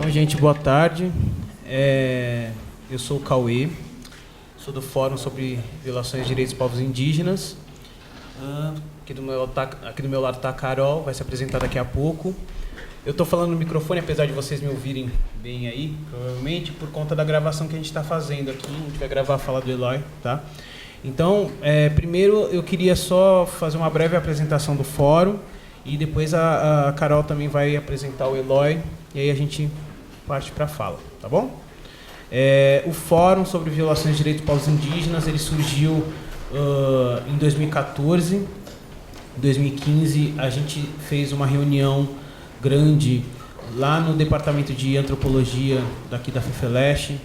Então, gente, boa tarde. Eu sou o Cauê, sou do Fórum sobre Violações de Direitos dos Povos Indígenas. Aqui do meu lado está a Carol, vai se apresentar daqui a pouco. Eu estou falando no microfone, apesar de vocês me ouvirem bem aí, provavelmente, por conta da gravação que a gente está fazendo aqui. A gente vai gravar a fala do Eloy, tá? Então, primeiro eu queria só fazer uma breve apresentação do Fórum e depois a Carol também vai apresentar o Eloy e aí a gente parte para a fala, tá bom? O Fórum sobre Violações de Direitos dos Povos Indígenas, ele surgiu em 2014. Em 2015, a gente fez uma reunião grande lá no Departamento de Antropologia daqui da FEFELESH,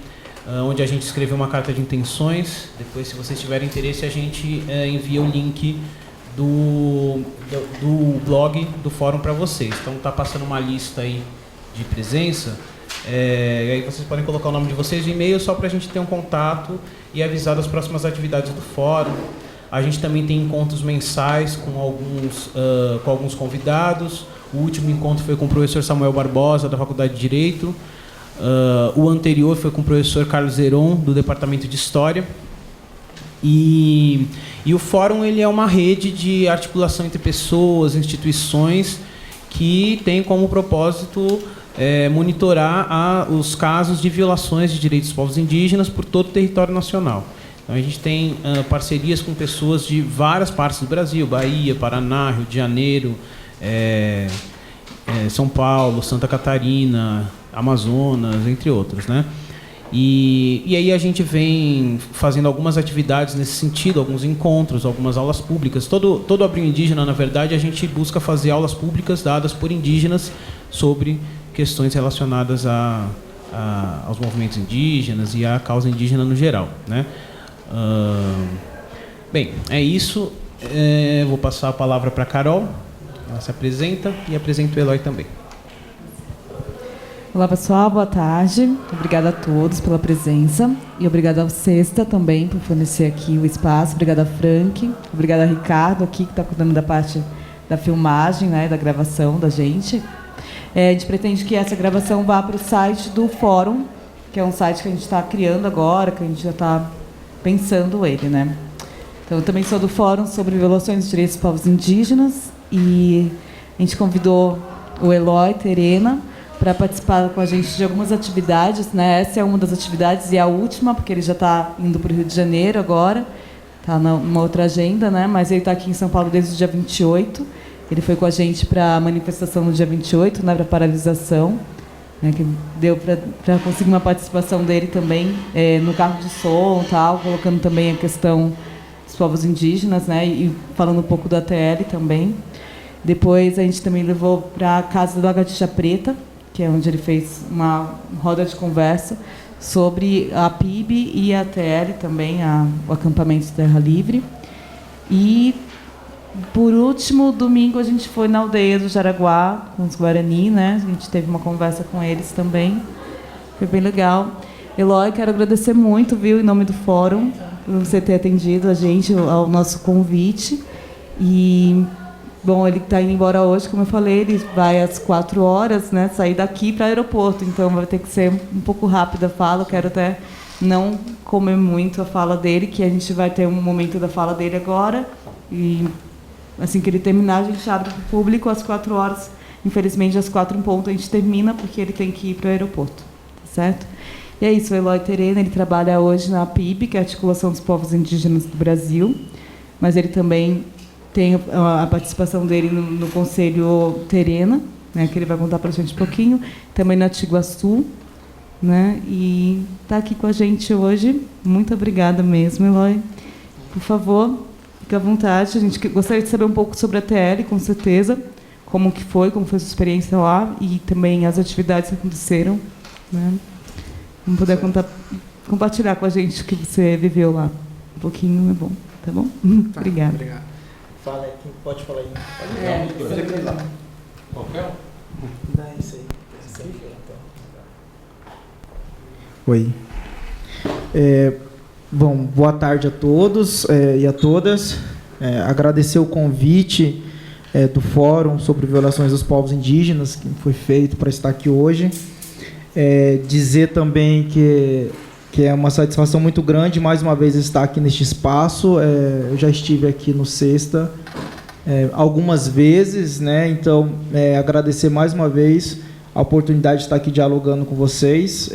onde a gente escreveu uma carta de intenções. Depois, se vocês tiverem interesse, a gente envia o link do blog do Fórum para vocês. Então, está passando uma lista aí de presença. E aí vocês podem colocar o nome de vocês e e-mail só para a gente ter um contato e avisar das próximas atividades do Fórum. A gente também tem encontros mensais com alguns convidados. O último encontro foi com o professor Samuel Barbosa, da Faculdade de Direito. O anterior foi com o professor Carlos Zeron, do Departamento de História. E o Fórum ele é uma rede de articulação entre pessoas, instituições, que tem como propósito monitorar os casos de violações de direitos dos povos indígenas por todo o território nacional. Então, a gente tem parcerias com pessoas de várias partes do Brasil, Bahia, Paraná, Rio de Janeiro, São Paulo, Santa Catarina, Amazonas, entre outros, né? E aí a gente vem fazendo algumas atividades nesse sentido, alguns encontros, algumas aulas públicas. Todo Abril Indígena, na verdade, a gente busca fazer aulas públicas dadas por indígenas sobre questões relacionadas aos movimentos indígenas e à causa indígena no geral, né? Bem, é isso. Vou passar a palavra para a Carol. Ela se apresenta e apresenta o Eloy também. Olá, pessoal. Boa tarde. Obrigada a todos pela presença. E obrigada ao Sexta também por fornecer aqui o espaço. Obrigada a Frank. Obrigada a Ricardo aqui, que está cuidando da parte da filmagem, né, da gravação da gente. A gente pretende que essa gravação vá para o site do Fórum, que é um site que a gente está criando agora, que a gente já está pensando ele, né? Então, eu também sou do Fórum sobre Violações de Direitos dos Povos Indígenas e a gente convidou o Eloy Terena para participar com a gente de algumas atividades, né? Essa é uma das atividades e a última, porque ele já está indo para o Rio de Janeiro agora, está numa outra agenda, né? Mas ele está aqui em São Paulo desde o dia 28. Ele foi com a gente para a manifestação no dia 28, né, para a paralisação, né, que deu para conseguir uma participação dele também no carro de som, tal, colocando também a questão dos povos indígenas, né, e falando um pouco da ATL também. Depois a gente também levou para a Casa do Lagartixa Preta, que é onde ele fez uma roda de conversa sobre a PIB e a ATL também, o acampamento Terra Livre. E, por último, domingo a gente foi na aldeia do Jaraguá, com os Guarani, né? A gente teve uma conversa com eles também. Foi bem legal. Eloy, quero agradecer muito, viu, em nome do Fórum, por você ter atendido a gente ao nosso convite. E, bom, ele está indo embora hoje, como eu falei, ele vai às 4 horas, né, sair daqui para o aeroporto, então vai ter que ser um pouco rápida a fala. Eu quero até não comer muito a fala dele, que a gente vai ter um momento da fala dele agora. E assim que ele terminar, a gente abre para o público às 4 horas. Infelizmente, às 4 em ponto, a gente termina, porque ele tem que ir para o aeroporto. Tá certo? E é isso, o Eloy Terena, ele trabalha hoje na PIB, que é a Articulação dos Povos Indígenas do Brasil, mas ele também tem a participação dele no Conselho Terena, né, que ele vai contar para a gente um pouquinho, também na Tiguaçu, né, e está aqui com a gente hoje. Muito obrigada mesmo, Eloy. Por favor, fique à vontade. A gente gostaria de saber um pouco sobre a TL, com certeza, como foi a sua experiência lá e também as atividades que aconteceram, né? Vamos poder compartilhar com a gente o que você viveu lá. Um pouquinho é bom, tá bom? Tá, obrigada. Obrigado. Fala aí, pode falar aí. Qualquer um? Dá isso aí. Oi. Bom, boa tarde a todos e a todas. Agradecer o convite do Fórum sobre Violações dos Povos Indígenas, que foi feito para estar aqui hoje. Dizer também que é uma satisfação muito grande mais uma vez estar aqui neste espaço. Eu já estive aqui no Sexta algumas vezes, né? Então, agradecer mais uma vez a oportunidade de estar aqui dialogando com vocês.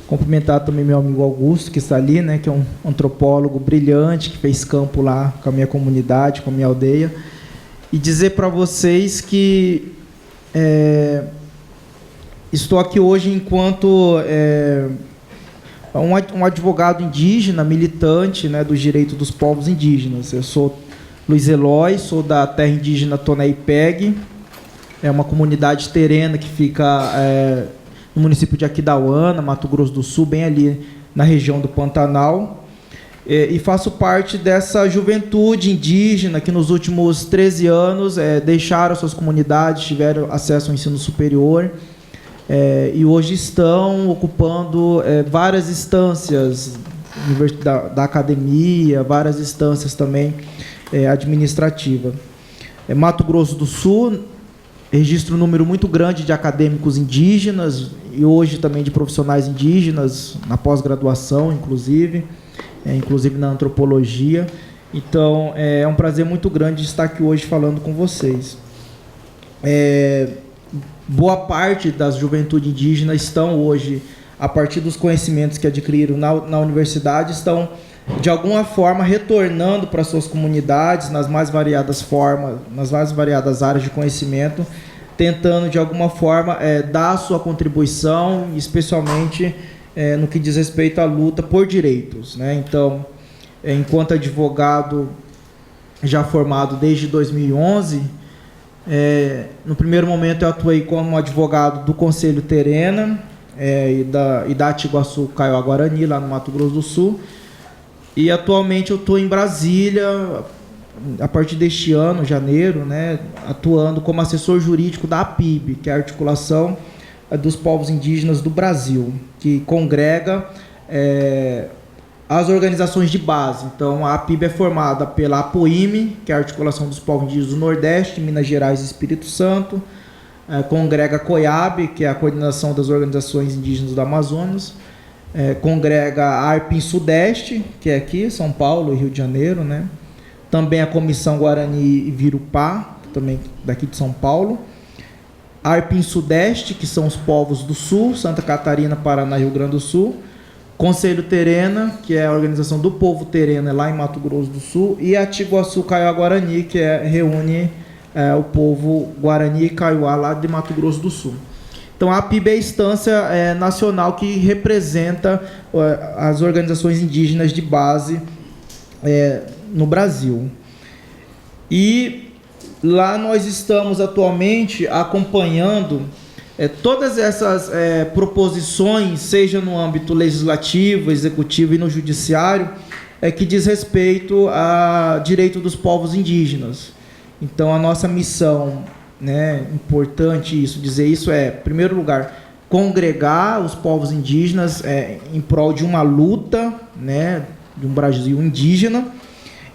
Cumprimentar também meu amigo Augusto, que está ali, né? Que é um antropólogo brilhante, que fez campo lá com a minha comunidade, com a minha aldeia. E dizer para vocês que estou aqui hoje enquanto um advogado indígena, militante, né, dos direitos dos povos indígenas. Eu sou Luiz Eloy, sou da terra indígena Toné-Ipeg, é uma comunidade terena que fica no município de Aquidauana, Mato Grosso do Sul, bem ali na região do Pantanal. E faço parte dessa juventude indígena que nos últimos 13 anos deixaram suas comunidades, tiveram acesso ao ensino superior, e hoje estão ocupando várias instâncias da academia, várias instâncias também administrativas. Mato Grosso do Sul registra um número muito grande de acadêmicos indígenas e hoje também de profissionais indígenas, na pós-graduação, inclusive na antropologia. Então, é um prazer muito grande estar aqui hoje falando com vocês. Boa parte das juventudes indígenas estão hoje, a partir dos conhecimentos que adquiriram na universidade, estão, de alguma forma, retornando para suas comunidades, nas mais variadas formas, nas mais variadas áreas de conhecimento, tentando, de alguma forma, dar a sua contribuição, especialmente no que diz respeito à luta por direitos, né? Então, enquanto advogado já formado desde 2011, no primeiro momento eu atuei como advogado do Conselho Terena e da Atiguaçu Kaiowá Guarani, lá no Mato Grosso do Sul, e atualmente eu estou em Brasília, a partir deste ano, janeiro, né, atuando como assessor jurídico da APIB, que é a Articulação dos Povos Indígenas do Brasil, que congrega as organizações de base. Então, a APIB é formada pela APOIME, que é a Articulação dos Povos Indígenas do Nordeste, Minas Gerais e Espírito Santo, congrega a COIAB, que é a Coordenação das Organizações Indígenas do Amazonas, congrega a ARPIN Sudeste, que é aqui, São Paulo e Rio de Janeiro, né? Também a Comissão Guarani e Virupá, também daqui de São Paulo, ARPIN Sudeste, que são os povos do Sul, Santa Catarina, Paraná e Rio Grande do Sul, Conselho Terena, que é a organização do povo terena lá em Mato Grosso do Sul, e a Atiguaçu Kaiowá Guarani, que reúne o povo Guarani e Kaiowá lá de Mato Grosso do Sul. Então, a APIB é a instância nacional que representa as organizações indígenas de base no Brasil. E lá nós estamos atualmente acompanhando todas essas proposições, seja no âmbito legislativo, executivo e no judiciário, que diz respeito a direito dos povos indígenas. Então, a nossa missão, né, importante dizer isso, em primeiro lugar, congregar os povos indígenas em prol de uma luta, né, de um Brasil indígena,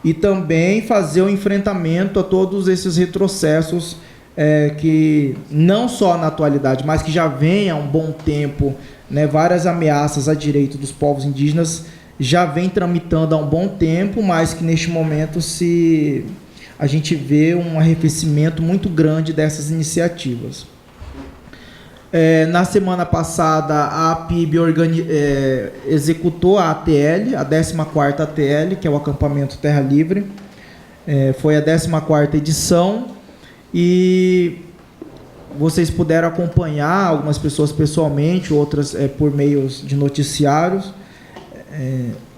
e também fazer o enfrentamento a todos esses retrocessos que não só na atualidade, mas que já vem há um bom tempo, né, várias ameaças a direito dos povos indígenas já vem tramitando há um bom tempo, mas que neste momento a gente vê um arrefecimento muito grande dessas iniciativas. Na semana passada, a APIB executou a ATL, a 14ª ATL, que é o Acampamento Terra Livre. Foi a 14ª edição e vocês puderam acompanhar, algumas pessoas pessoalmente, outras por meios de noticiários,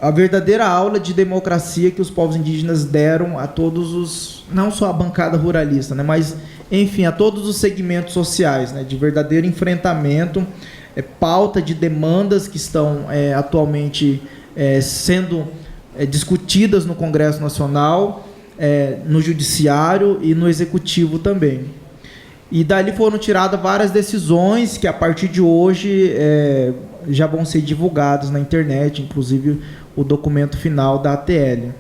a verdadeira aula de democracia que os povos indígenas deram a todos não só a bancada ruralista, né, mas, enfim, a todos os segmentos sociais, né, de verdadeiro enfrentamento, pauta de demandas que estão atualmente sendo discutidas no Congresso Nacional, no Judiciário e no Executivo também. E dali foram tiradas várias decisões que, a partir de hoje, já vão ser divulgadas na internet, inclusive o documento final da ATL.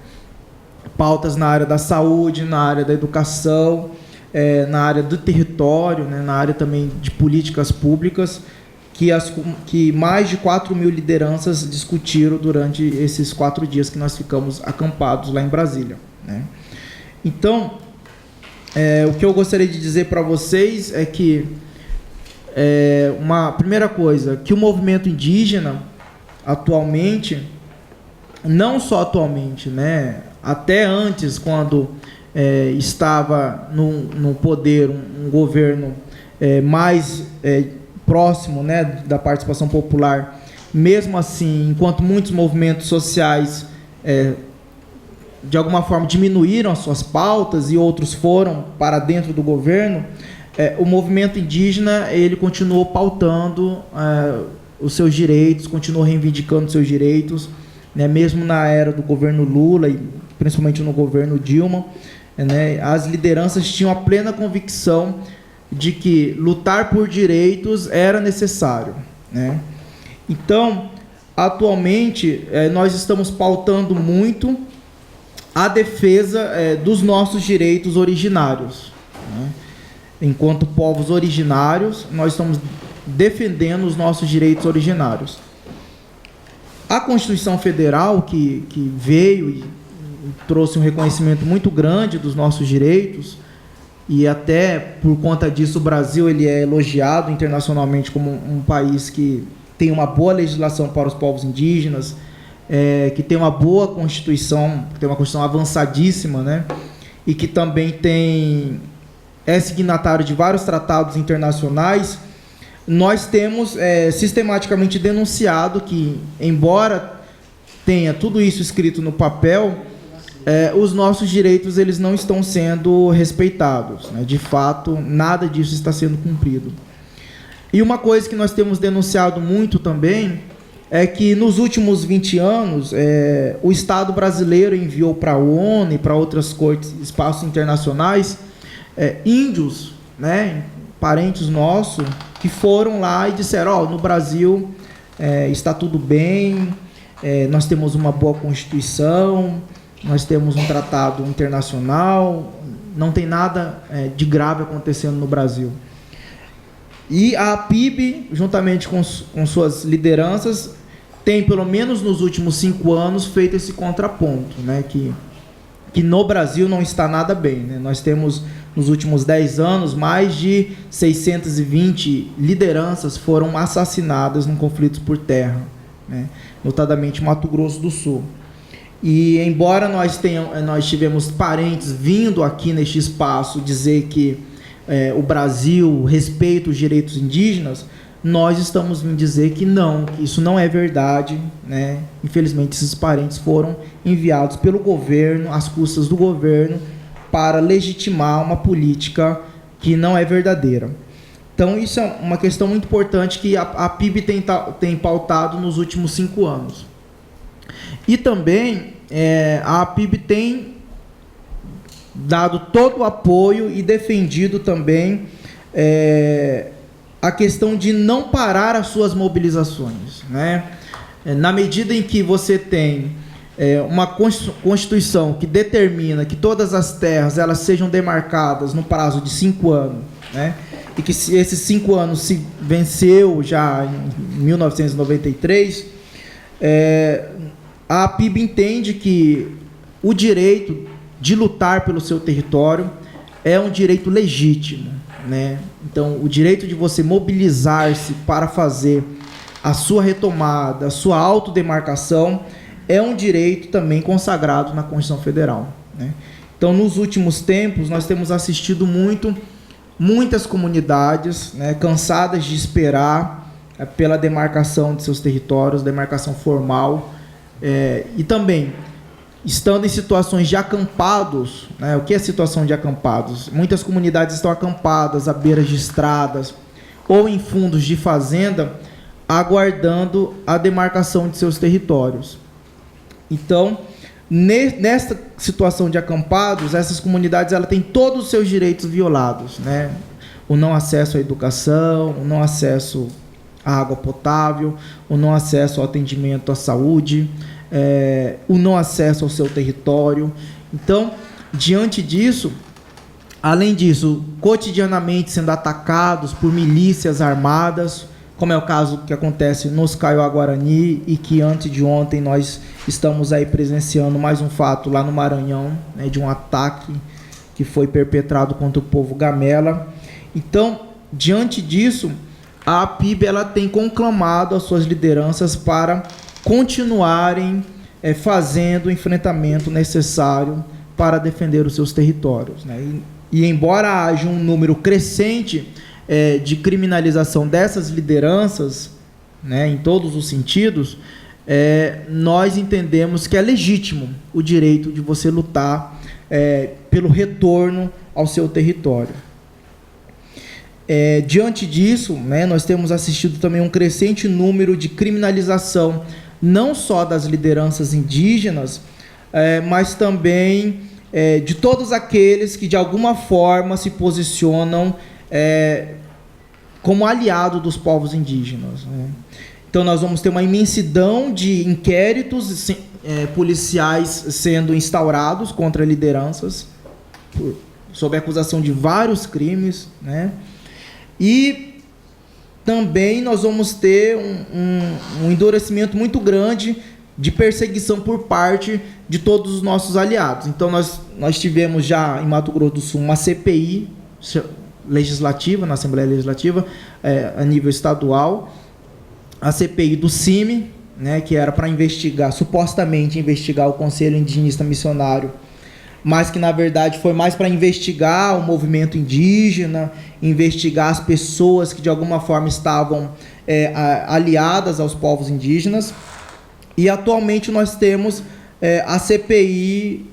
Pautas na área da saúde, na área da educação, na área do território, né, na área também de políticas públicas, que mais de 4.000 lideranças discutiram durante esses 4 dias que nós ficamos acampados lá em Brasília, né? Então, o que eu gostaria de dizer para vocês é que, uma primeira coisa, que o movimento indígena, atualmente, não só atualmente, né, até antes, quando estava no poder um governo mais próximo, né, da participação popular, mesmo assim, enquanto muitos movimentos sociais de alguma forma diminuíram as suas pautas e outros foram para dentro do governo, o movimento indígena ele continuou pautando os seus direitos, continuou reivindicando os seus direitos, né, mesmo na era do governo Lula e principalmente no governo Dilma, né, as lideranças tinham a plena convicção de que lutar por direitos era necessário, né? Então, atualmente, nós estamos pautando muito a defesa dos nossos direitos originários, né? Enquanto povos originários, nós estamos defendendo os nossos direitos originários. A Constituição Federal, que veio e trouxe um reconhecimento muito grande dos nossos direitos, e até por conta disso o Brasil ele é elogiado internacionalmente como um país que tem uma boa legislação para os povos indígenas, que tem uma boa Constituição, que tem uma Constituição avançadíssima, né? E que também é signatário de vários tratados internacionais. Nós temos sistematicamente denunciado que, embora tenha tudo isso escrito no papel, os nossos direitos eles não estão sendo respeitados, né? De fato, nada disso está sendo cumprido. E uma coisa que nós temos denunciado muito também é que nos últimos 20 anos o Estado brasileiro enviou para a ONU e para outras cortes, espaços internacionais, índios, né, parentes nossos, que foram lá e disseram: no Brasil está tudo bem, nós temos uma boa Constituição, nós temos um tratado internacional, não tem nada de grave acontecendo no Brasil. E a PIB, juntamente com suas lideranças, tem, pelo menos nos últimos 5 anos, feito esse contraponto, né, que no Brasil não está nada bem, né? Nós temos, nos últimos 10 anos, mais de 620 lideranças foram assassinadas num conflito por terra, né? Notadamente Mato Grosso do Sul. E embora nós tivemos parentes vindo aqui neste espaço dizer que o Brasil respeita os direitos indígenas, nós estamos vindo dizer que não, que isso não é verdade, né? Infelizmente, esses parentes foram enviados pelo governo, às custas do governo, para legitimar uma política que não é verdadeira. Então, isso é uma questão muito importante que a PIB tem pautado nos últimos 5 anos. E também a PIB tem dado todo o apoio e defendido também a questão de não parar as suas mobilizações, né? Na medida em que você tem uma Constituição que determina que todas as terras elas sejam demarcadas no prazo de 5 anos, né? E que esses 5 anos se venceu já em 1993, a PIB entende que o direito de lutar pelo seu território é um direito legítimo, né? Então, o direito de você mobilizar-se para fazer a sua retomada, a sua autodemarcação, é um direito também consagrado na Constituição Federal, né? Então, nos últimos tempos, nós temos assistido muitas comunidades, né, cansadas de esperar pela demarcação de seus territórios, demarcação formal, e também estando em situações de acampados, né? O que é situação de acampados? Muitas comunidades estão acampadas à beira de estradas ou em fundos de fazenda, aguardando a demarcação de seus territórios. Então, nesta situação de acampados, essas comunidades ela têm todos os seus direitos violados, né? O não acesso à educação, o não acesso à água potável, o não acesso ao atendimento à saúde, o não acesso ao seu território. Então, diante disso, além disso, cotidianamente sendo atacados por milícias armadas, como é o caso que acontece nos Kaiowá-Guarani e que antes de ontem nós estamos aí presenciando mais um fato lá no Maranhão, né, de um ataque que foi perpetrado contra o povo Gamela. Então, diante disso, a APIB ela tem conclamado as suas lideranças para continuarem fazendo o enfrentamento necessário para defender os seus territórios, né? E embora haja um número crescente de criminalização dessas lideranças, né, em todos os sentidos, nós entendemos que é legítimo o direito de você lutar pelo retorno ao seu território. Diante disso, né, nós temos assistido também um crescente número de criminalização, não só das lideranças indígenas, mas também de todos aqueles que de alguma forma se posicionam como aliado dos povos indígenas, né? Então nós vamos ter uma imensidão de inquéritos policiais sendo instaurados contra lideranças sob acusação de vários crimes, né? E também nós vamos ter um endurecimento muito grande de perseguição por parte de todos os nossos aliados. Então nós tivemos já em Mato Grosso do Sul uma CPI legislativa, na Assembleia Legislativa, a nível estadual, a CPI do CIMI, né, que era para investigar, supostamente investigar o Conselho Indigenista Missionário, mas que na verdade foi mais para investigar o movimento indígena, investigar as pessoas que de alguma forma estavam aliadas aos povos indígenas. E atualmente nós temos a CPI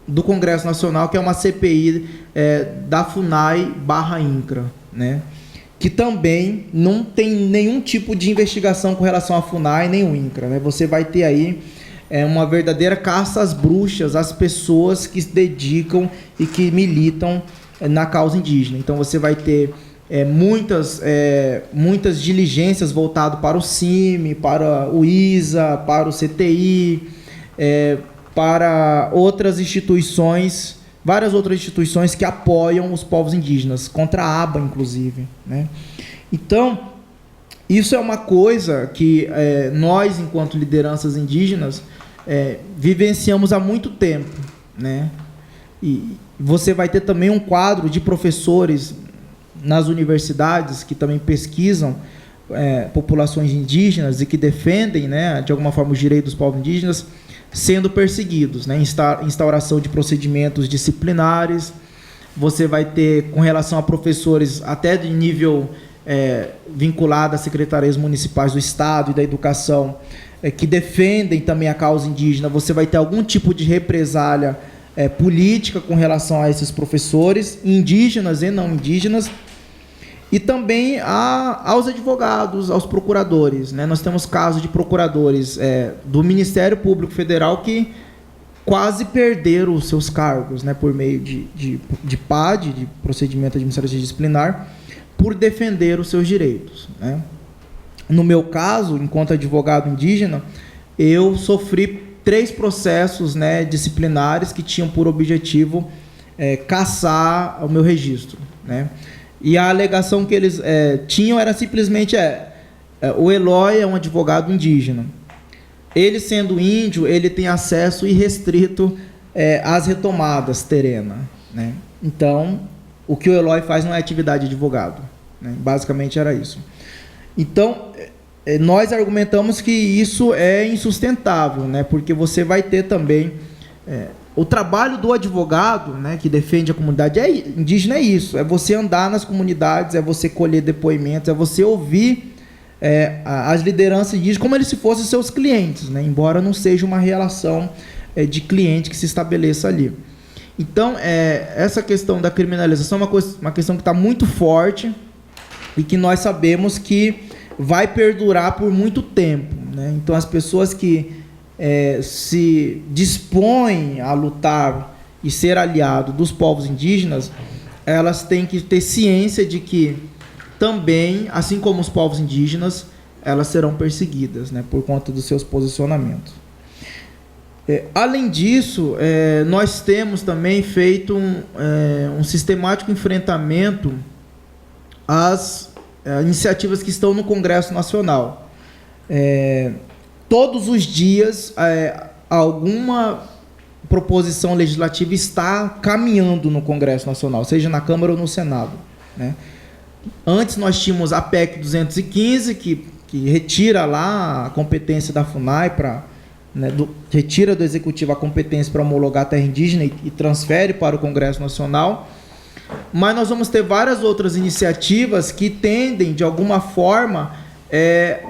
do Congresso Nacional, que é uma CPI da FUNAI/INCRA, né, que também não tem nenhum tipo de investigação com relação à FUNAI nem o INCRA, né? Você vai ter aí uma verdadeira caça às bruxas, às pessoas que se dedicam e que militam na causa indígena. Então você vai ter muitas diligências voltadas para o CIMI, para o ISA, para o CTI, para outras instituições, várias outras instituições que apoiam os povos indígenas, contra a ABA, inclusive, né? Então, isso é uma coisa que nós, enquanto lideranças indígenas, vivenciamos há muito tempo, né? E você vai ter também um quadro de professores nas universidades que também pesquisam populações indígenas e que defendem, né, de alguma forma, os direitos dos povos indígenas, sendo perseguidos, né? Instauração de procedimentos disciplinares. Você vai ter, com relação a professores até de nível vinculado às secretarias municipais do Estado e da Educação, que defendem também a causa indígena, você vai ter algum tipo de represália política com relação a esses professores, indígenas e não indígenas, e também aos advogados, aos procuradores, né? Nós temos casos de procuradores do Ministério Público Federal que quase perderam os seus cargos, né, por meio de PAD, de procedimento administrativo disciplinar, por defender os seus direitos, né? No meu caso, enquanto advogado indígena, eu sofri 3 processos, né, disciplinares que tinham por objetivo cassar o meu registro, né? E a alegação que eles tinham era simplesmente o Eloy é um advogado indígena. Ele, sendo índio, ele tem acesso irrestrito às retomadas terrenas, né? Então, o que o Eloy faz não é atividade de advogado, né? Basicamente era isso. Então, nós argumentamos que isso é insustentável, né? Porque você vai ter também o trabalho do advogado, né, que defende a comunidade indígena, é isso, é você andar nas comunidades, é você colher depoimentos, é você ouvir as lideranças indígenas como se fossem seus clientes, né? Embora não seja uma relação de cliente que se estabeleça ali. Então, essa questão da criminalização é uma questão que está muito forte e que nós sabemos que vai perdurar por muito tempo, né? Então, as pessoas que se dispõem a lutar e ser aliado dos povos indígenas, elas têm que ter ciência de que também, assim como os povos indígenas, elas serão perseguidas, né, por conta dos seus posicionamentos. Além disso, nós temos também feito um sistemático enfrentamento às iniciativas que estão no Congresso Nacional. Todos os dias, alguma proposição legislativa está caminhando no Congresso Nacional, seja na Câmara ou no Senado, né? Antes nós tínhamos a PEC 215, que retira lá a competência da FUNAI, retira do Executivo a competência para homologar a terra indígena e transfere para o Congresso Nacional. Mas nós vamos ter várias outras iniciativas que tendem, de alguma forma,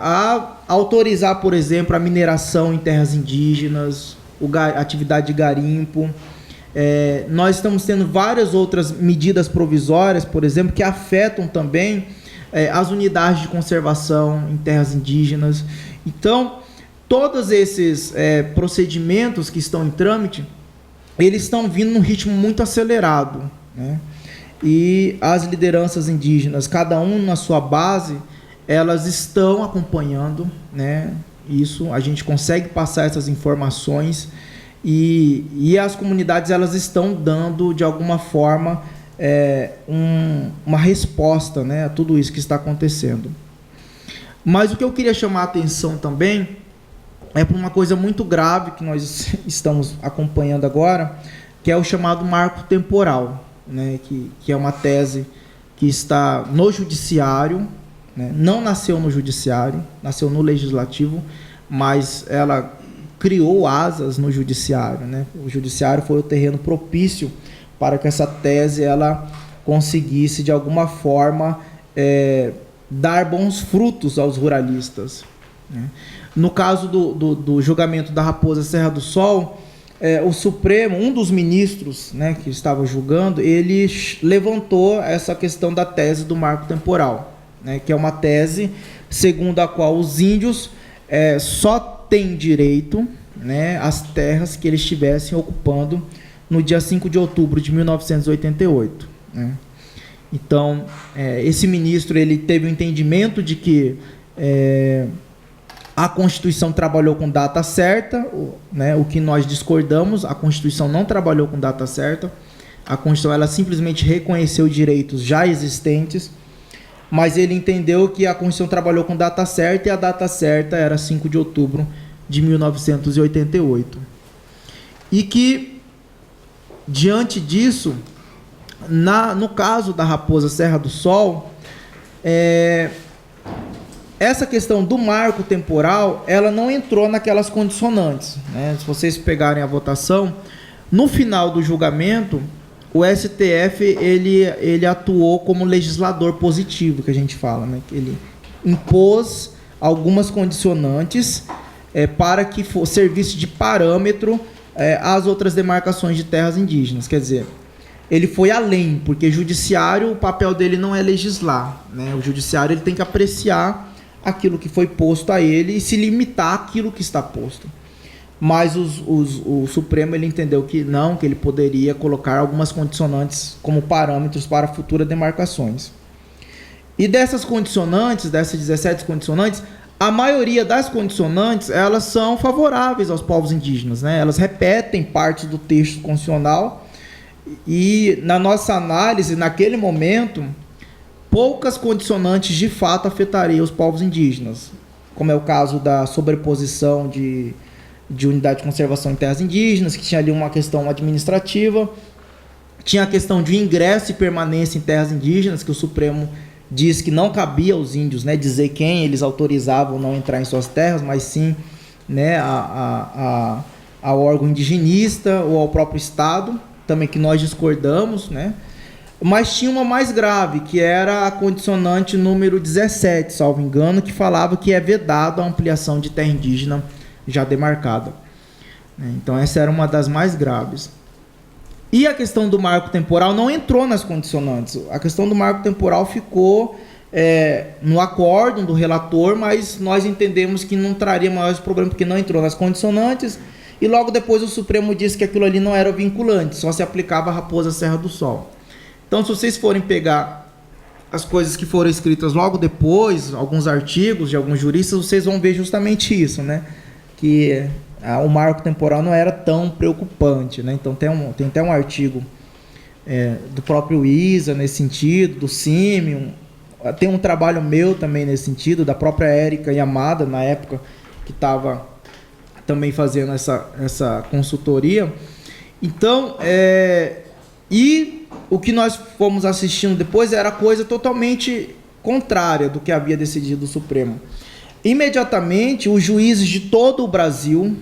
a autorizar, por exemplo, a mineração em terras indígenas, a atividade de garimpo. Nós estamos tendo várias outras medidas provisórias, por exemplo, que afetam também as unidades de conservação em terras indígenas. Então, todos esses procedimentos que estão em trâmite, eles estão vindo num ritmo muito acelerado, né? E as lideranças indígenas, cada um na sua base, elas estão acompanhando, né? Isso, a gente consegue passar essas informações e as comunidades, elas estão dando, de alguma forma, uma resposta, né, a tudo isso que está acontecendo. Mas o que eu queria chamar a atenção também é para uma coisa muito grave que nós estamos acompanhando agora, que é o chamado marco temporal, né, que é uma tese que está no judiciário, né, não nasceu no judiciário, nasceu no legislativo, mas ela criou asas no judiciário, né? O judiciário foi o terreno propício para que essa tese ela conseguisse, de alguma forma, dar bons frutos aos ruralistas, né? No caso do julgamento da Raposa Serra do Sol, o Supremo, um dos ministros, né, que estava julgando, ele levantou essa questão da tese do marco temporal, né, que é uma tese segundo a qual os índios só têm direito, né, às terras que eles estivessem ocupando no dia 5 de outubro de 1988. Né? Então, esse ministro ele teve o entendimento de que a Constituição trabalhou com data certa, né, o que nós discordamos. A Constituição não trabalhou com data certa. A Constituição ela simplesmente reconheceu direitos já existentes, mas ele entendeu que a Constituição trabalhou com data certa e a data certa era 5 de outubro de 1988. E que, diante disso, no caso da Raposa Serra do Sol, essa questão do marco temporal, ela não entrou naquelas condicionantes, né? Se vocês pegarem a votação, no final do julgamento, o STF ele atuou como legislador positivo, que a gente fala, né? Ele impôs algumas condicionantes para que servisse de parâmetro às outras demarcações de terras indígenas. Quer dizer, ele foi além, porque judiciário, o papel dele não é legislar, né? O judiciário ele tem que apreciar aquilo que foi posto a ele e se limitar àquilo que está posto. Mas o Supremo ele entendeu que não, que ele poderia colocar algumas condicionantes como parâmetros para futuras demarcações. E dessas condicionantes, dessas 17 condicionantes, a maioria das condicionantes, elas são favoráveis aos povos indígenas, né? Elas repetem parte do texto constitucional e, na nossa análise, naquele momento, poucas condicionantes de fato afetariam os povos indígenas, como é o caso da sobreposição de unidade de conservação em terras indígenas, que tinha ali uma questão administrativa, tinha a questão de ingresso e permanência em terras indígenas, que o Supremo diz que não cabia aos índios, né, dizer quem eles autorizavam não entrar em suas terras, mas sim, né, ao órgão indigenista ou ao próprio Estado, também que nós discordamos, né? Mas tinha uma mais grave, que era a condicionante número 17, salvo engano, que falava que é vedado a ampliação de terra indígena já demarcada. Então essa era uma das mais graves. E a questão do marco temporal não entrou nas condicionantes. A questão do marco temporal ficou no acórdão do relator, mas nós entendemos que não traria maiores problemas, porque não entrou nas condicionantes, e logo depois o Supremo disse que aquilo ali não era vinculante, só se aplicava a Raposa Serra do Sol. Então, se vocês forem pegar as coisas que foram escritas logo depois, alguns artigos de alguns juristas, vocês vão ver justamente isso, né? Que o marco temporal não era tão preocupante, né? Então, tem até um artigo do próprio ISA nesse sentido, do CIMI, tem um trabalho meu também nesse sentido, da própria Érica Yamada, na época que estava também fazendo essa consultoria. Então, e o que nós fomos assistindo depois era coisa totalmente contrária do que havia decidido o Supremo. Imediatamente, os juízes de todo o Brasil,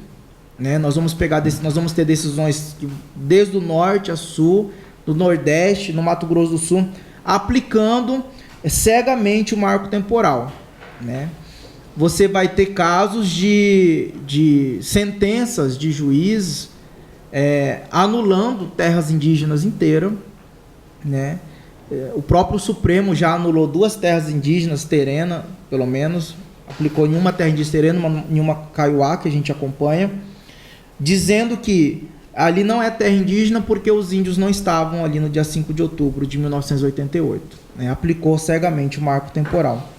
né, nós vamos ter decisões desde o norte a sul, do nordeste, no Mato Grosso do Sul, aplicando cegamente o marco temporal, né? Você vai ter casos de sentenças de juízes anulando terras indígenas inteiras, né? O próprio Supremo já anulou 2 terras indígenas terena, pelo menos, aplicou em uma terra indígena terena, em uma Kaiowá, que a gente acompanha, dizendo que ali não é terra indígena porque os índios não estavam ali no dia 5 de outubro de 1988. Né? Aplicou cegamente o marco temporal.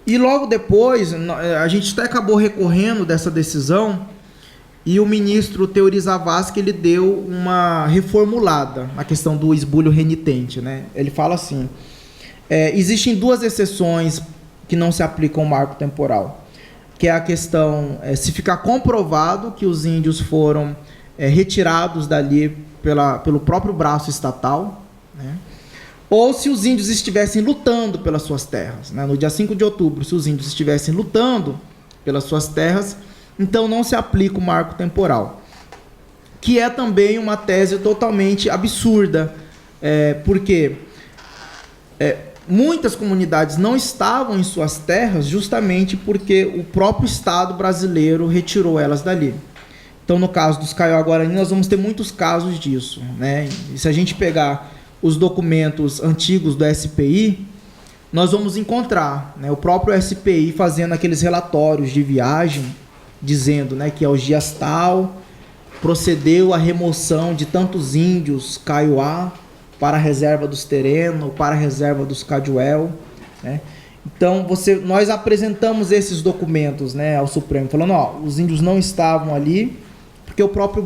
E logo depois, a gente até acabou recorrendo dessa decisão, e o ministro Teori Zavascki, ele deu uma reformulada na questão do esbulho renitente. Né? Ele fala assim, existem 2 exceções que não se aplicam ao marco temporal, que é a questão, se ficar comprovado que os índios foram retirados dali pelo próprio braço estatal, né? Ou se os índios estivessem lutando pelas suas terras. Né? No dia 5 de outubro, se os índios estivessem lutando pelas suas terras, então não se aplica o marco temporal. Que é também uma tese totalmente absurda, porque muitas comunidades não estavam em suas terras justamente porque o próprio Estado brasileiro retirou elas dali. Então, no caso dos Kaiowá-Guarani, nós vamos ter muitos casos disso. Né? E se a gente pegar os documentos antigos do SPI, nós vamos encontrar, né, o próprio SPI fazendo aqueles relatórios de viagem, dizendo, né, que aos dias tal procedeu a remoção de tantos índios Kaiowá para a reserva dos Tereno, para a reserva dos Caduel. Né? Então, nós apresentamos esses documentos, né, ao Supremo, falando, os índios não estavam ali, porque o próprio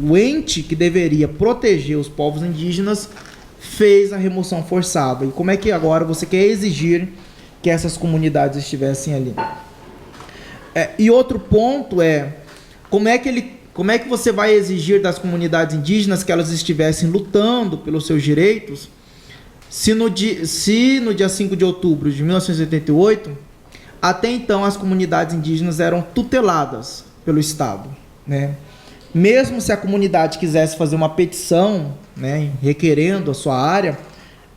o ente que deveria proteger os povos indígenas fez a remoção forçada. E como é que agora você quer exigir que essas comunidades estivessem ali? E outro ponto como é que você vai exigir das comunidades indígenas que elas estivessem lutando pelos seus direitos se no dia 5 de outubro de 1988, até então as comunidades indígenas eram tuteladas pelo Estado, né? Mesmo se a comunidade quisesse fazer uma petição, né, requerendo a sua área,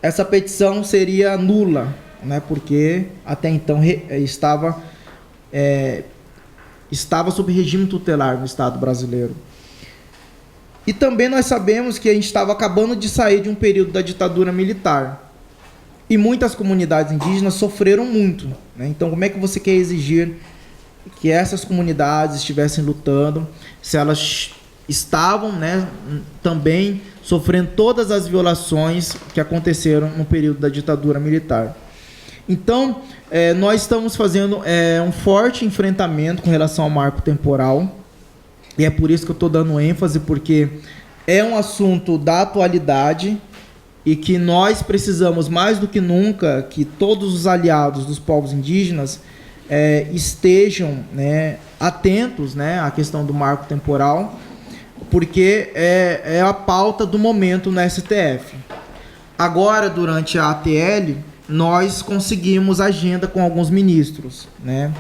essa petição seria nula, né, porque até então estava sob regime tutelar no Estado brasileiro. E também nós sabemos que a gente estava acabando de sair de um período da ditadura militar. E muitas comunidades indígenas sofreram muito. Né? Então, como é que você quer exigir que essas comunidades estivessem lutando, se elas estavam, né, também sofrendo todas as violações que aconteceram no período da ditadura militar? Então, nós estamos fazendo um forte enfrentamento com relação ao marco temporal, e é por isso que eu estou dando ênfase, porque é um assunto da atualidade e que nós precisamos, mais do que nunca, que todos os aliados dos povos indígenas estejam, né, atentos, né, à questão do marco temporal, porque é a pauta do momento no STF. Agora, durante a ATL, nós conseguimos agenda com alguns ministros, né?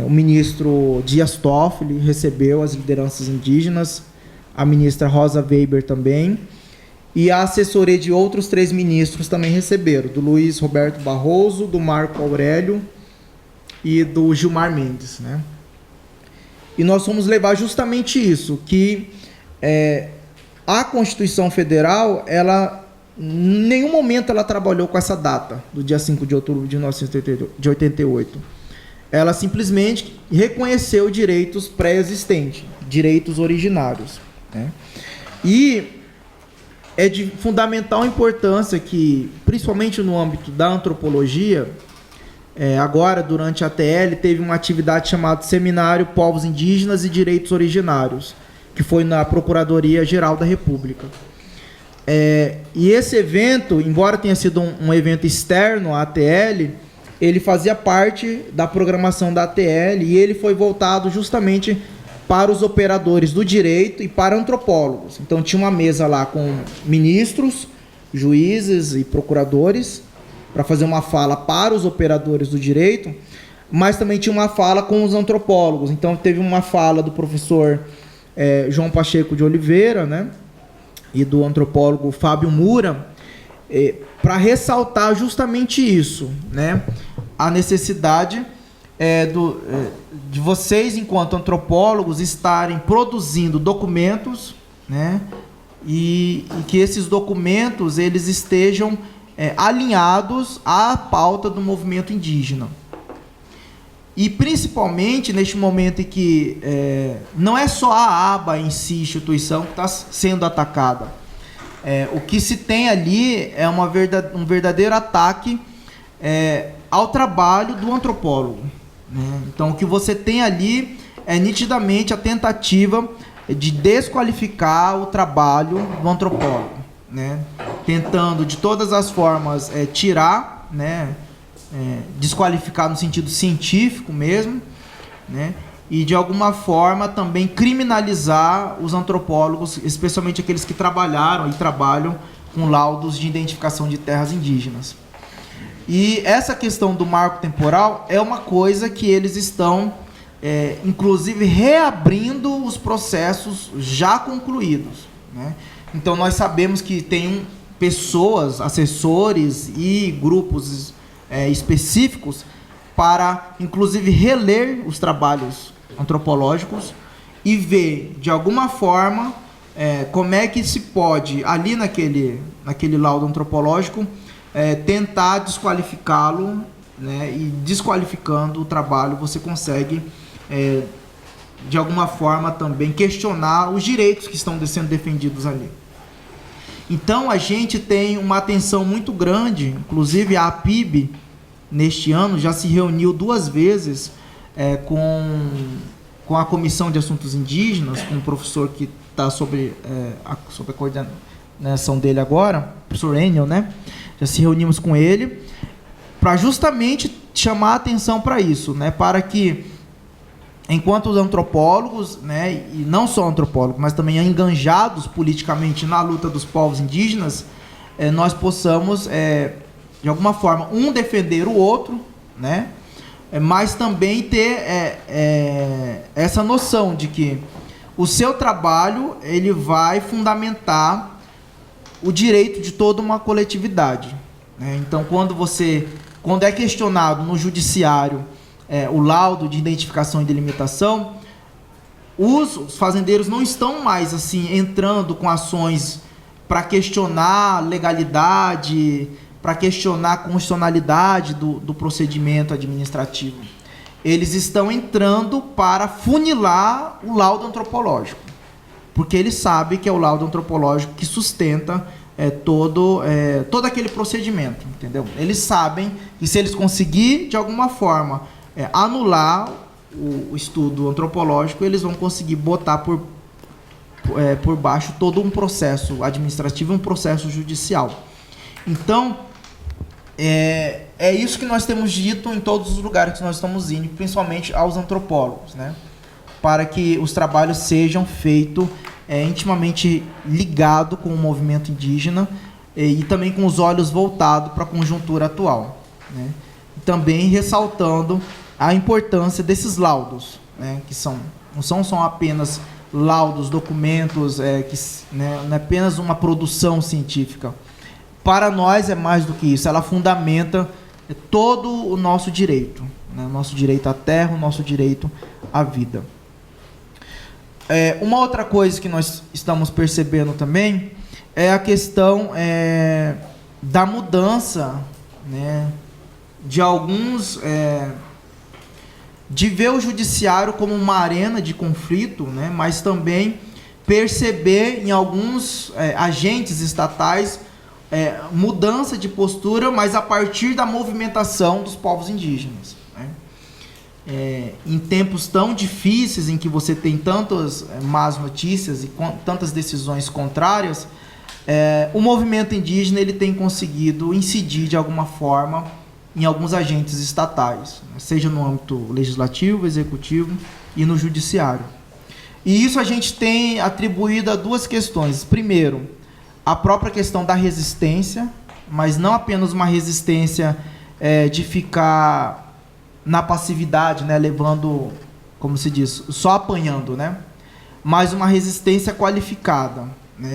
O ministro Dias Toffoli recebeu as lideranças indígenas, a ministra Rosa Weber também, e a assessoria de outros 3 ministros também receberam, do Luiz Roberto Barroso, do Marco Aurélio e do Gilmar Mendes, né? E nós vamos levar justamente isso, que a Constituição Federal, ela, em nenhum momento ela trabalhou com essa data, do dia 5 de outubro de 1988. Ela simplesmente reconheceu direitos pré-existentes, direitos originários. Né? E é de fundamental importância que, principalmente no âmbito da antropologia, agora, durante a TL, teve uma atividade chamada Seminário Povos Indígenas e Direitos Originários, que foi na Procuradoria-Geral da República. E esse evento, embora tenha sido um evento externo à ATL, ele fazia parte da programação da ATL e ele foi voltado justamente para os operadores do direito e para antropólogos. Então tinha uma mesa lá com ministros, juízes e procuradores para fazer uma fala para os operadores do direito, mas também tinha uma fala com os antropólogos. Então teve uma fala do professor João Pacheco de Oliveira, né, e do antropólogo Fábio Mura, para ressaltar justamente isso, né, a necessidade de vocês, enquanto antropólogos, estarem produzindo documentos, né, e que esses documentos eles estejam alinhados à pauta do movimento indígena. E principalmente neste momento em que não é só a aba em si, instituição, que está sendo atacada. O que se tem ali é um verdadeiro ataque ao trabalho do antropólogo, né? Então o que você tem ali é nitidamente a tentativa de desqualificar o trabalho do antropólogo, né? Tentando de todas as formas tirar, né? Desqualificar no sentido científico mesmo, né? E de alguma forma também criminalizar os antropólogos, especialmente aqueles que trabalharam e trabalham com laudos de identificação de terras indígenas. E essa questão do marco temporal é uma coisa que eles estão, inclusive, reabrindo os processos já concluídos, né? Então nós sabemos que tem pessoas, assessores e grupos específicos para, inclusive, reler os trabalhos antropológicos e ver, de alguma forma, como é que se pode, ali naquele laudo antropológico, tentar desqualificá-lo, né, e desqualificando o trabalho, você consegue, de alguma forma, também questionar os direitos que estão sendo defendidos ali. Então, a gente tem uma atenção muito grande, inclusive a APIB, neste ano, já se reuniu 2 vezes com a Comissão de Assuntos Indígenas, com o professor que está sob a coordenação dele agora, o professor Enel, né? Já se reunimos com ele para justamente chamar a atenção para isso, né? Para que, enquanto os antropólogos, né, e não só antropólogos, mas também enganjados politicamente na luta dos povos indígenas, nós possamos, de alguma forma, defender o outro, né? Mas também ter essa noção de que o seu trabalho ele vai fundamentar o direito de toda uma coletividade, né? Então, quando é questionado no judiciário o laudo de identificação e delimitação, os fazendeiros não estão mais assim entrando com ações para questionar legalidade, para questionar a constitucionalidade do procedimento administrativo. Eles estão entrando para funilar o laudo antropológico, porque eles sabem que é o laudo antropológico que sustenta todo aquele procedimento, entendeu? Eles sabem que se eles conseguirem, de alguma forma, anular o estudo antropológico, eles vão conseguir botar por baixo todo um processo administrativo e um processo judicial. Então, é isso que nós temos dito em todos os lugares que nós estamos indo, principalmente aos antropólogos, né? Para que os trabalhos sejam feitos intimamente ligados com o movimento indígena e também com os olhos voltados para a conjuntura atual, né? Também ressaltando a importância desses laudos, né? Que não são apenas laudos, documentos, não é apenas uma produção científica. Para nós é mais do que isso, ela fundamenta todo o nosso direito, né? O nosso direito à terra, o nosso direito à vida. Uma outra coisa que nós estamos percebendo também é a questão da mudança, né, de alguns... de ver o judiciário como uma arena de conflito, né, mas também perceber em alguns agentes estatais mudança de postura, mas a partir da movimentação dos povos indígenas, né? Em tempos tão difíceis, em que você tem tantas más notícias e tantas decisões contrárias, O movimento indígena ele tem conseguido incidir de alguma forma em alguns agentes estatais, seja no âmbito legislativo, executivo e no judiciário. E isso a gente tem atribuído a duas questões. Primeiro, a própria questão da resistência, mas não apenas uma resistência de ficar na passividade, né, levando, como se diz, só apanhando, né, mas uma resistência qualificada.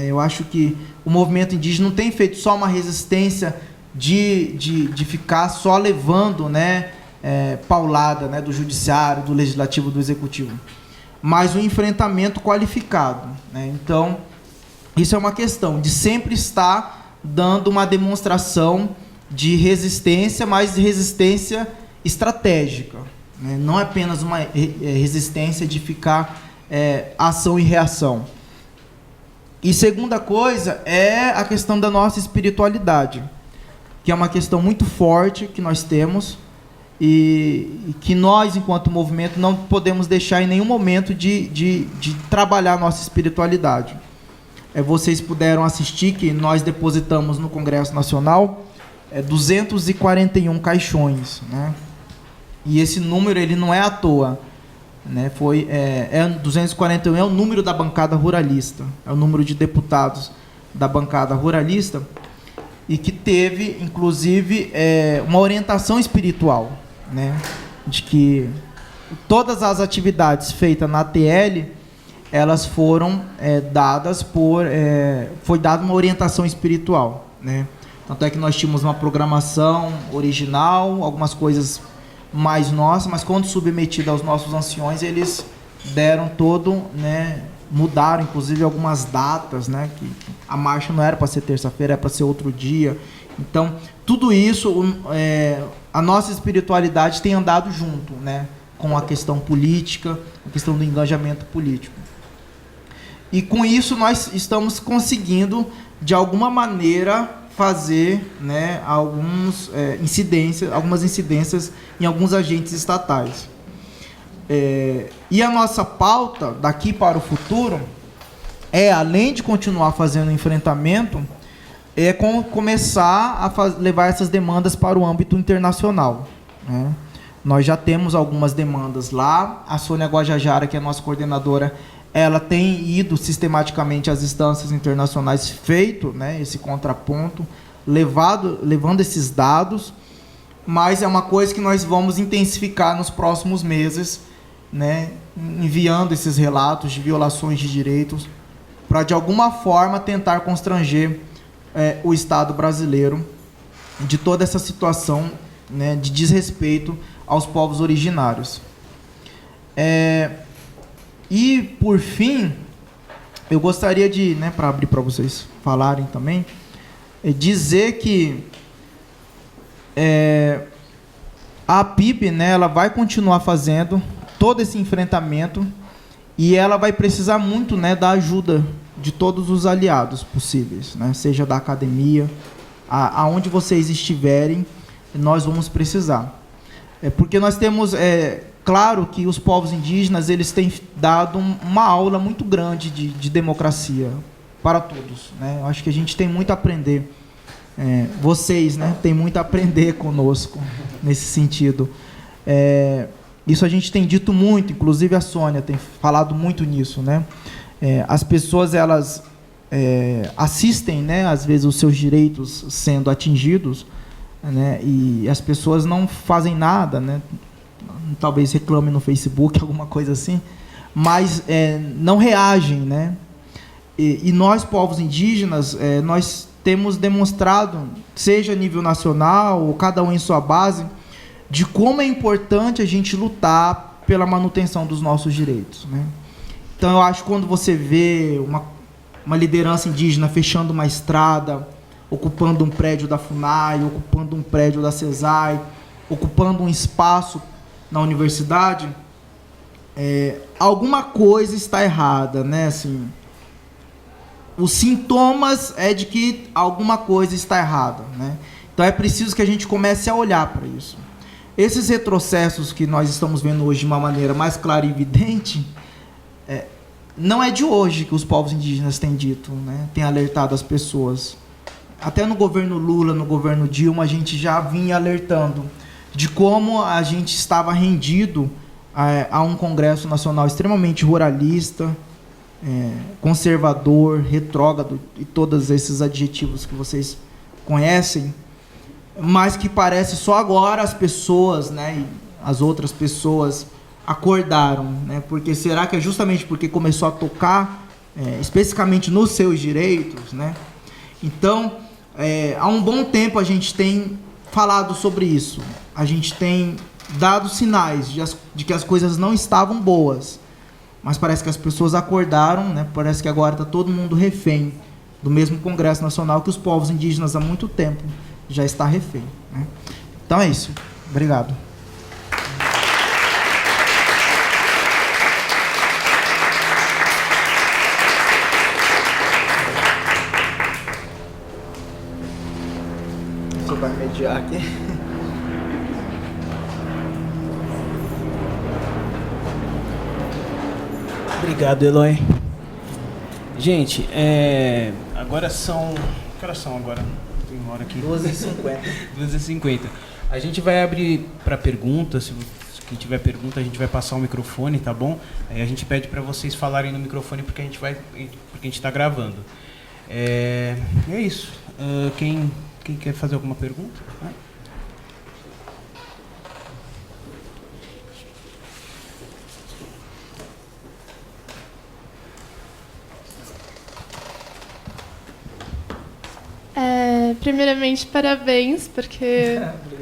Eu acho que o movimento indígena não tem feito só uma resistência de ficar só levando, né, paulada, né, do judiciário, do legislativo, do executivo, mas um enfrentamento qualificado, né? Então, isso é uma questão de sempre estar dando uma demonstração de resistência, mas de resistência estratégica, né? Não é apenas uma resistência de ficar ação e reação. E segunda coisa é a questão da nossa espiritualidade, que é uma questão muito forte que nós temos e que nós, enquanto movimento, não podemos deixar em nenhum momento de trabalhar a nossa espiritualidade. Vocês puderam assistir que nós depositamos no Congresso Nacional 241 caixões, né? E esse número ele não é à toa, né? 241 é o número da bancada ruralista, é o número de deputados da bancada ruralista, e que teve, inclusive, uma orientação espiritual, né, de que todas as atividades feitas na ATL, elas foram dadas foi dada uma orientação espiritual, né? Tanto é que nós tínhamos uma programação original, algumas coisas mais nossas, mas quando submetida aos nossos anciões, eles deram todo, né, mudaram inclusive algumas datas, né, que a marcha não era para ser terça-feira, era para ser outro dia. Então, tudo isso, a nossa espiritualidade tem andado junto, né, com a questão política, a questão do engajamento político. E com isso nós estamos conseguindo, de alguma maneira, fazer, né, algumas incidências em alguns agentes estatais. E a nossa pauta, daqui para o futuro, além de continuar fazendo enfrentamento, começar a levar essas demandas para o âmbito internacional, né? Nós já temos algumas demandas lá. A Sônia Guajajara, que é a nossa coordenadora, ela tem ido sistematicamente às instâncias internacionais, feito, né, esse contraponto, levando esses dados, mas é uma coisa que nós vamos intensificar nos próximos meses, né, enviando esses relatos de violações de direitos para, de alguma forma, tentar constranger o Estado brasileiro de toda essa situação, né, de desrespeito aos povos originários. E, por fim, eu gostaria de, né, para abrir para vocês falarem também, dizer que a PIB, né, ela vai continuar fazendo todo esse enfrentamento e ela vai precisar muito, né, da ajuda de todos os aliados possíveis, né, seja da academia, aonde vocês estiverem, nós vamos precisar. Porque nós temos... Claro que os povos indígenas, eles têm dado uma aula muito grande de democracia para todos, né? Eu acho que a gente tem muito a aprender. Vocês, né, têm muito a aprender conosco nesse sentido. Isso a gente tem dito muito, inclusive a Sônia tem falado muito nisso, né? As pessoas, elas assistem, né, às vezes, os seus direitos sendo atingidos, né, e as pessoas não fazem nada, né? Talvez reclamem no Facebook, alguma coisa assim, mas não reagem, né? E nós, povos indígenas, nós temos demonstrado, seja a nível nacional, ou cada um em sua base, de como é importante a gente lutar pela manutenção dos nossos direitos, né? Então, eu acho que quando você vê uma liderança indígena fechando uma estrada, ocupando um prédio da FUNAI, ocupando um prédio da CESAI, ocupando um espaço na universidade, alguma coisa está errada, né? Assim, os sintomas de que alguma coisa está errada, né? Então é preciso que a gente comece a olhar para isso. Esses retrocessos que nós estamos vendo hoje de uma maneira mais clara e evidente, não é de hoje que os povos indígenas têm dito, né? Têm alertado as pessoas. Até no governo Lula, no governo Dilma, a gente já vinha alertando de como a gente estava rendido a um Congresso Nacional extremamente ruralista, conservador, retrógrado e todos esses adjetivos que vocês conhecem, mas que parece só agora as pessoas, né, e as outras pessoas acordaram, né? Porque será que é justamente porque começou a tocar especificamente nos seus direitos, né? Então, há um bom tempo a gente tem falado sobre isso, a gente tem dado sinais de que as coisas não estavam boas, mas parece que as pessoas acordaram, né? Parece que agora está todo mundo refém do mesmo Congresso Nacional que os povos indígenas há muito tempo já está refém, né? Então é isso. Obrigado. Você vai mediar aqui. Obrigado, Eloy. Gente, agora são... Que horas são agora? Tem uma hora aqui. 12h50. 12h50. A gente vai abrir para perguntas. Se quem tiver pergunta, a gente vai passar o microfone, tá bom? Aí a gente pede para vocês falarem no microfone porque a gente está gravando. É isso. Quem quer fazer alguma pergunta? Primeiramente, parabéns, porque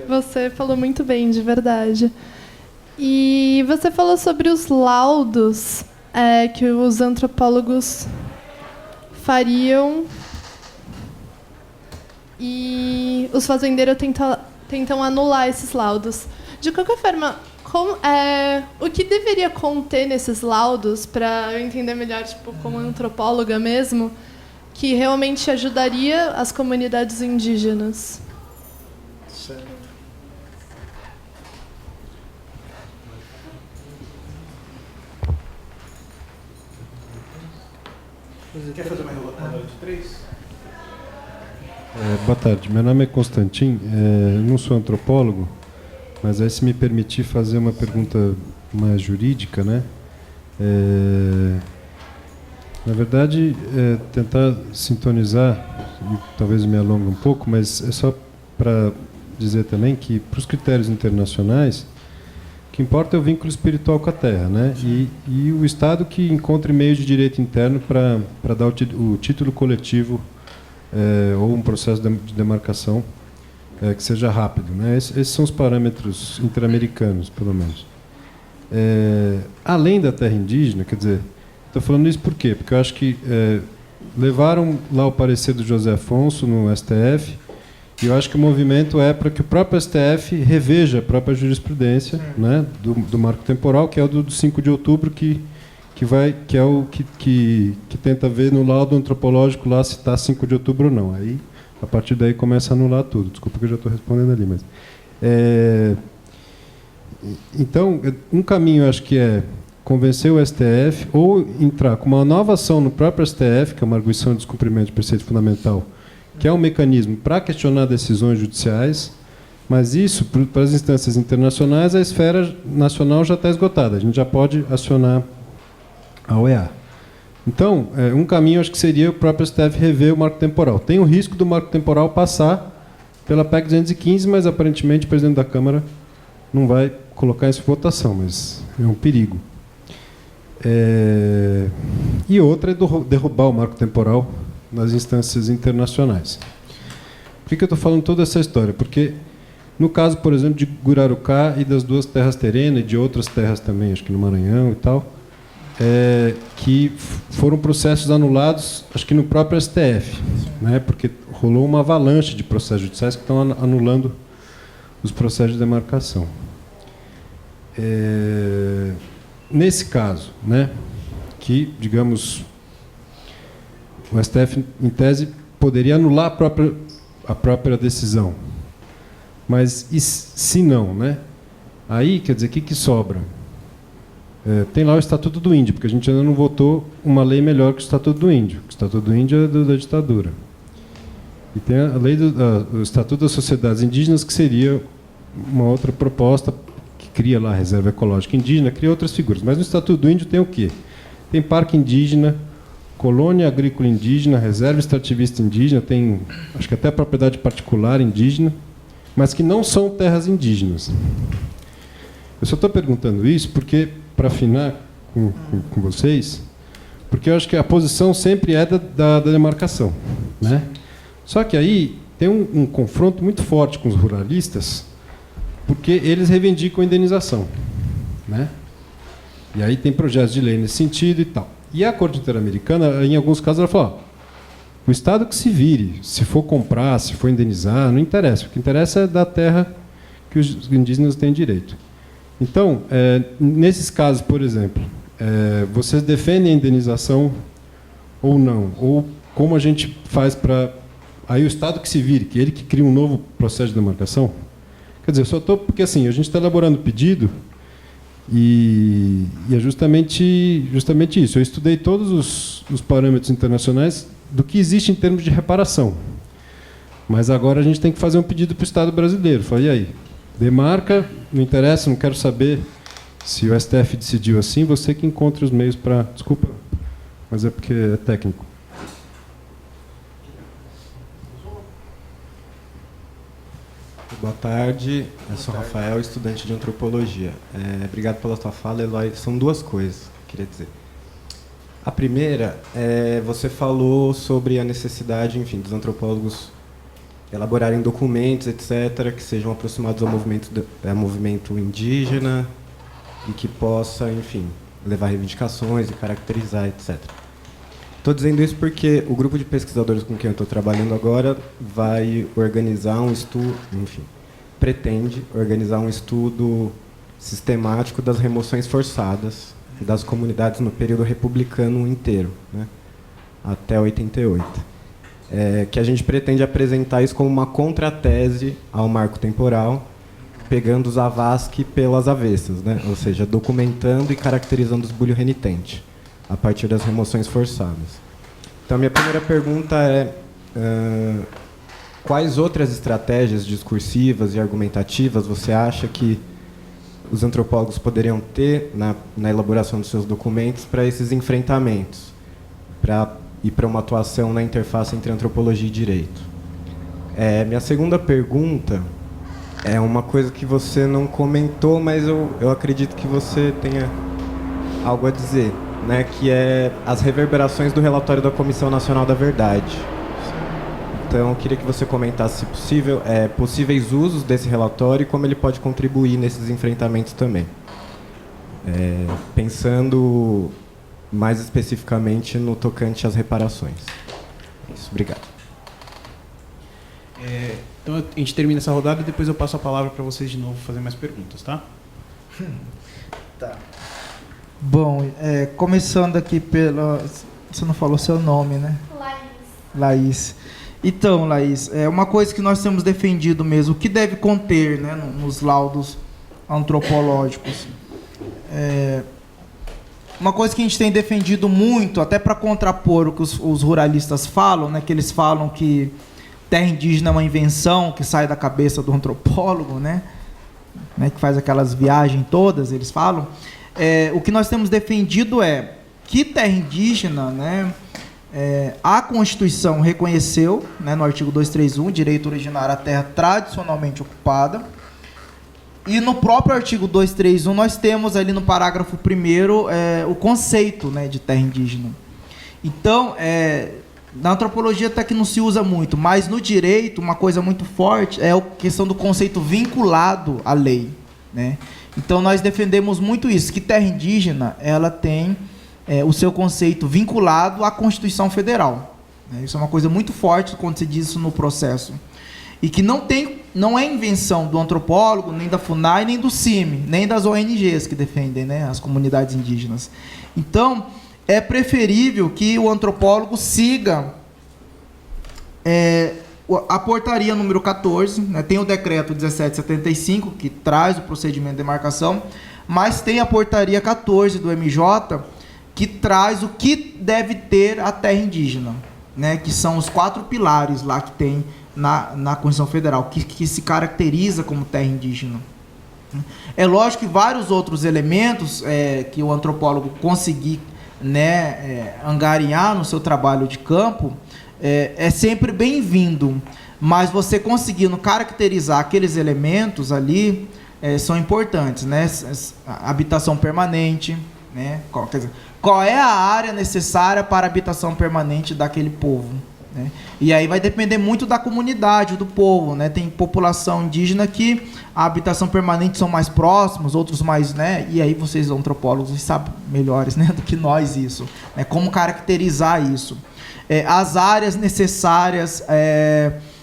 você falou muito bem, de verdade. E você falou sobre os laudos que os antropólogos fariam e os fazendeiros tentam anular esses laudos. De qualquer forma, o que deveria conter nesses laudos, para eu entender melhor, tipo, como antropóloga mesmo, que realmente ajudaria as comunidades indígenas? Certo. Quer fazer uma rodada de 3? Boa tarde, meu nome é Constantin, eu não sou antropólogo, mas aí se me permitir fazer uma pergunta mais jurídica, né? Na verdade, tentar sintonizar, e talvez me alongue um pouco, mas é só para dizer também que, para os critérios internacionais, o que importa é o vínculo espiritual com a Terra, né? E o Estado que encontre meios de direito interno para dar o título coletivo ou um processo de demarcação que seja rápido, né? Esses são os parâmetros interamericanos, pelo menos. Além da terra indígena, quer dizer, estou falando isso por quê? Porque eu acho que levaram lá o parecer do José Afonso no STF, e eu acho que o movimento é para que o próprio STF reveja a própria jurisprudência, né, do marco temporal, que é o do 5 de outubro, que é o que tenta ver no laudo antropológico lá se está 5 de outubro ou não. Aí, a partir daí, começa a anular tudo. Desculpa que eu já estou respondendo ali, mas... Então, um caminho, acho que é convencer o STF ou entrar com uma nova ação no próprio STF, que é uma arguição de descumprimento de preceito fundamental, que é um mecanismo para questionar decisões judiciais, mas isso, para as instâncias internacionais, a esfera nacional já está esgotada. A gente já pode acionar a OEA. Então, um caminho, acho que seria o próprio STF rever o marco temporal. Tem o risco do marco temporal passar pela PEC 215, mas, aparentemente, o presidente da Câmara não vai colocar isso em votação, mas é um perigo. E outra é derrubar o marco temporal nas instâncias internacionais. Por que eu estou falando toda essa história? Porque, no caso, por exemplo, de Guararocá e das duas terras terrenas, e de outras terras também, acho que no Maranhão e tal, que foram processos anulados, acho que no próprio STF, né? Porque rolou uma avalanche de processos judiciais que estão anulando os processos de demarcação. Nesse caso, né, que, digamos, o STF, em tese, poderia anular a própria decisão. Mas e se não, né? Aí, quer dizer, o que sobra? tem lá o Estatuto do Índio, porque a gente ainda não votou uma lei melhor que o Estatuto do Índio. O Estatuto do Índio é da ditadura. E tem a lei o Estatuto das Sociedades Indígenas, que seria uma outra proposta que cria lá a reserva ecológica indígena, cria outras figuras. Mas no Estatuto do Índio tem o quê? Tem parque indígena, colônia agrícola indígena, reserva extrativista indígena, tem, acho que até propriedade particular indígena, mas que não são terras indígenas. Eu só estou perguntando isso porque, para afinar com vocês, porque eu acho que a posição sempre é da demarcação, né? Só que aí tem um confronto muito forte com os ruralistas, porque eles reivindicam a indenização, né? E aí tem projetos de lei nesse sentido e tal. E a Corte Interamericana, em alguns casos, ela falou: o Estado que se vire, se for comprar, se for indenizar, não interessa. O que interessa é da terra que os indígenas têm direito. Então, nesses casos, por exemplo, vocês defendem a indenização ou não? Ou como a gente faz para... Aí o Estado que se vire, que ele que cria um novo processo de demarcação? Quer dizer, eu só estou... Porque assim, a gente está elaborando o pedido e é justamente isso. Eu estudei todos os parâmetros internacionais do que existe em termos de reparação. Mas agora a gente tem que fazer um pedido para o Estado brasileiro. Falei, e aí? Demarca, não interessa, não quero saber se o STF decidiu assim, você que encontra os meios para... Desculpa, mas é porque é técnico. Boa tarde, eu sou Rafael, estudante de antropologia. Obrigado pela sua fala, Eloy. São duas coisas que eu queria dizer. A primeira, você falou sobre a necessidade, enfim, dos antropólogos elaborarem documentos, etc., que sejam aproximados ao movimento indígena e que possa, enfim, levar reivindicações e caracterizar, etc. Estou dizendo isso porque o grupo de pesquisadores com quem eu estou trabalhando agora vai organizar um estudo, enfim, pretende organizar um estudo sistemático das remoções forçadas das comunidades no período republicano inteiro, né, até 88. Que a gente pretende apresentar isso como uma contratese ao marco temporal, pegando os avasque pelas avessas, né, ou seja, documentando e caracterizando os bulho renitente a partir das remoções forçadas. Então, a minha primeira pergunta é quais outras estratégias discursivas e argumentativas você acha que os antropólogos poderiam ter na elaboração dos seus documentos para esses enfrentamentos, e para uma atuação na interface entre antropologia e direito? Minha segunda pergunta é uma coisa que você não comentou, mas eu acredito que você tenha algo a dizer, né, que é as reverberações do relatório da Comissão Nacional da Verdade. Então, eu queria que você comentasse, se possível, possíveis usos desse relatório e como ele pode contribuir nesses enfrentamentos também. Pensando mais especificamente no tocante às reparações. Isso, obrigado. Então, a gente termina essa rodada e depois eu passo a palavra para vocês de novo fazer mais perguntas, tá? Tá. Bom, começando aqui pela... Você não falou seu nome, né? Laís. Então, Laís, uma coisa que nós temos defendido mesmo, o que deve conter, né, nos laudos antropológicos. Uma coisa que a gente tem defendido muito, até para contrapor o que os ruralistas falam, né, que eles falam que terra indígena é uma invenção que sai da cabeça do antropólogo, né, que faz aquelas viagens todas, eles falam. O que nós temos defendido é que terra indígena, né, a Constituição reconheceu, né, no artigo 231, direito originário à terra tradicionalmente ocupada, e no próprio artigo 231 nós temos ali no parágrafo 1º o conceito, né, de terra indígena. Então, na antropologia até que não se usa muito, mas no direito uma coisa muito forte é a questão do conceito vinculado à lei, né? Então nós defendemos muito isso, que terra indígena ela tem o seu conceito vinculado à Constituição Federal, né? Isso é uma coisa muito forte quando se diz isso no processo. E que não é invenção do antropólogo, nem da FUNAI, nem do CIMI, nem das ONGs que defendem, né, as comunidades indígenas. Então, é preferível que o antropólogo siga a portaria número 14, né, tem o decreto 1775, que traz o procedimento de demarcação, mas tem a portaria 14 do MJ, que traz o que deve ter a terra indígena, né? Que são os 4 pilares lá que tem na Constituição Federal, que se caracteriza como terra indígena. É lógico que vários outros elementos que o antropólogo conseguir, né, angariar no seu trabalho de campo é sempre bem-vindo, mas você conseguindo caracterizar aqueles elementos ali são importantes, né? Habitação permanente, né? Qual é a área necessária para a habitação permanente daquele povo, né? E aí vai depender muito da comunidade, do povo, né? Tem população indígena que a habitação permanente são mais próximos, outros mais, né? E aí vocês, antropólogos, sabem melhores, né, do que nós isso, né? Como caracterizar isso. As áreas necessárias,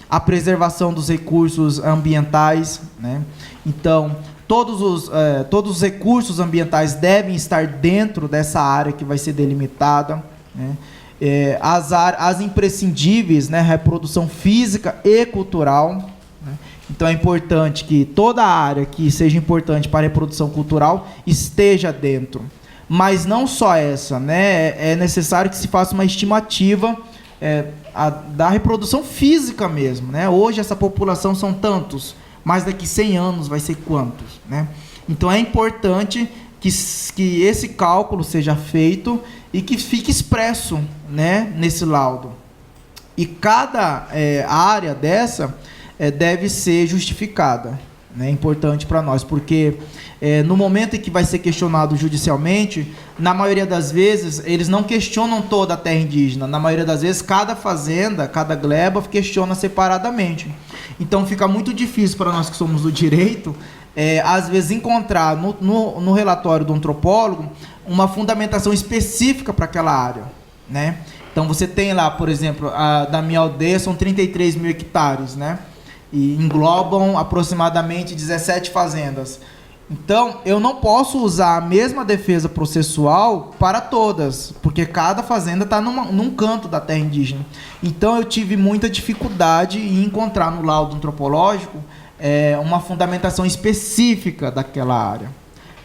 a preservação dos recursos ambientais, né? Então, todos os recursos ambientais devem estar dentro dessa área que vai ser delimitada, né? As imprescindíveis, né? Reprodução física e cultural, né? Então é importante que toda a área que seja importante para a reprodução cultural esteja dentro. Mas não só essa, né? É necessário que se faça uma estimativa da reprodução física mesmo, né? Hoje essa população são tantos, mas daqui 100 anos vai ser quantos, né? Então é importante que esse cálculo seja feito e que fique expresso, né, nesse laudo. E cada área dessa deve ser justificada, né? É importante para nós, porque no momento em que vai ser questionado judicialmente, na maioria das vezes, eles não questionam toda a terra indígena. Na maioria das vezes, cada fazenda, cada gleba questiona separadamente. Então, fica muito difícil para nós que somos do direito, às vezes, encontrar no relatório do antropólogo uma fundamentação específica para aquela área, né? Então, você tem lá, por exemplo, da minha aldeia são 33 mil hectares, né? E englobam aproximadamente 17 fazendas. Então, eu não posso usar a mesma defesa processual para todas, porque cada fazenda está num canto da terra indígena. Então, eu tive muita dificuldade em encontrar no laudo antropológico uma fundamentação específica daquela área.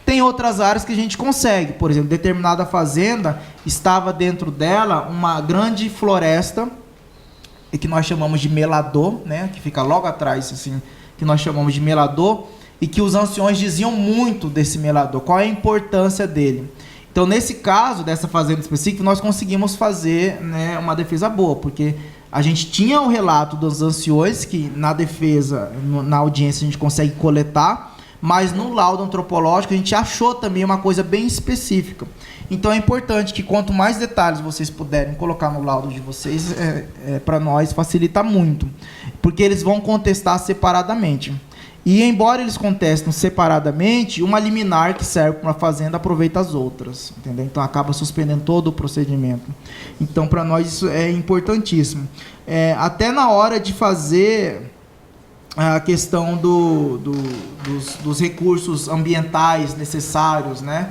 Tem outras áreas que a gente consegue. Por exemplo, determinada fazenda estava dentro dela uma grande floresta, que nós chamamos de melador, né, que fica logo atrás, assim, que nós chamamos de melador, e que os anciões diziam muito desse melador, qual é a importância dele. Então, nesse caso, dessa fazenda específica, nós conseguimos fazer, né, uma defesa boa, porque a gente tinha o relato dos anciões, que na defesa, na audiência, a gente consegue coletar, mas no laudo antropológico a gente achou também uma coisa bem específica. Então é importante que quanto mais detalhes vocês puderem colocar no laudo de vocês, para nós facilita muito, porque eles vão contestar separadamente. E embora eles contestem separadamente, uma liminar que serve para uma fazenda aproveita as outras, entendeu? Então acaba suspendendo todo o procedimento. Então para nós isso é importantíssimo. Até na hora de fazer a questão dos recursos ambientais necessários, né?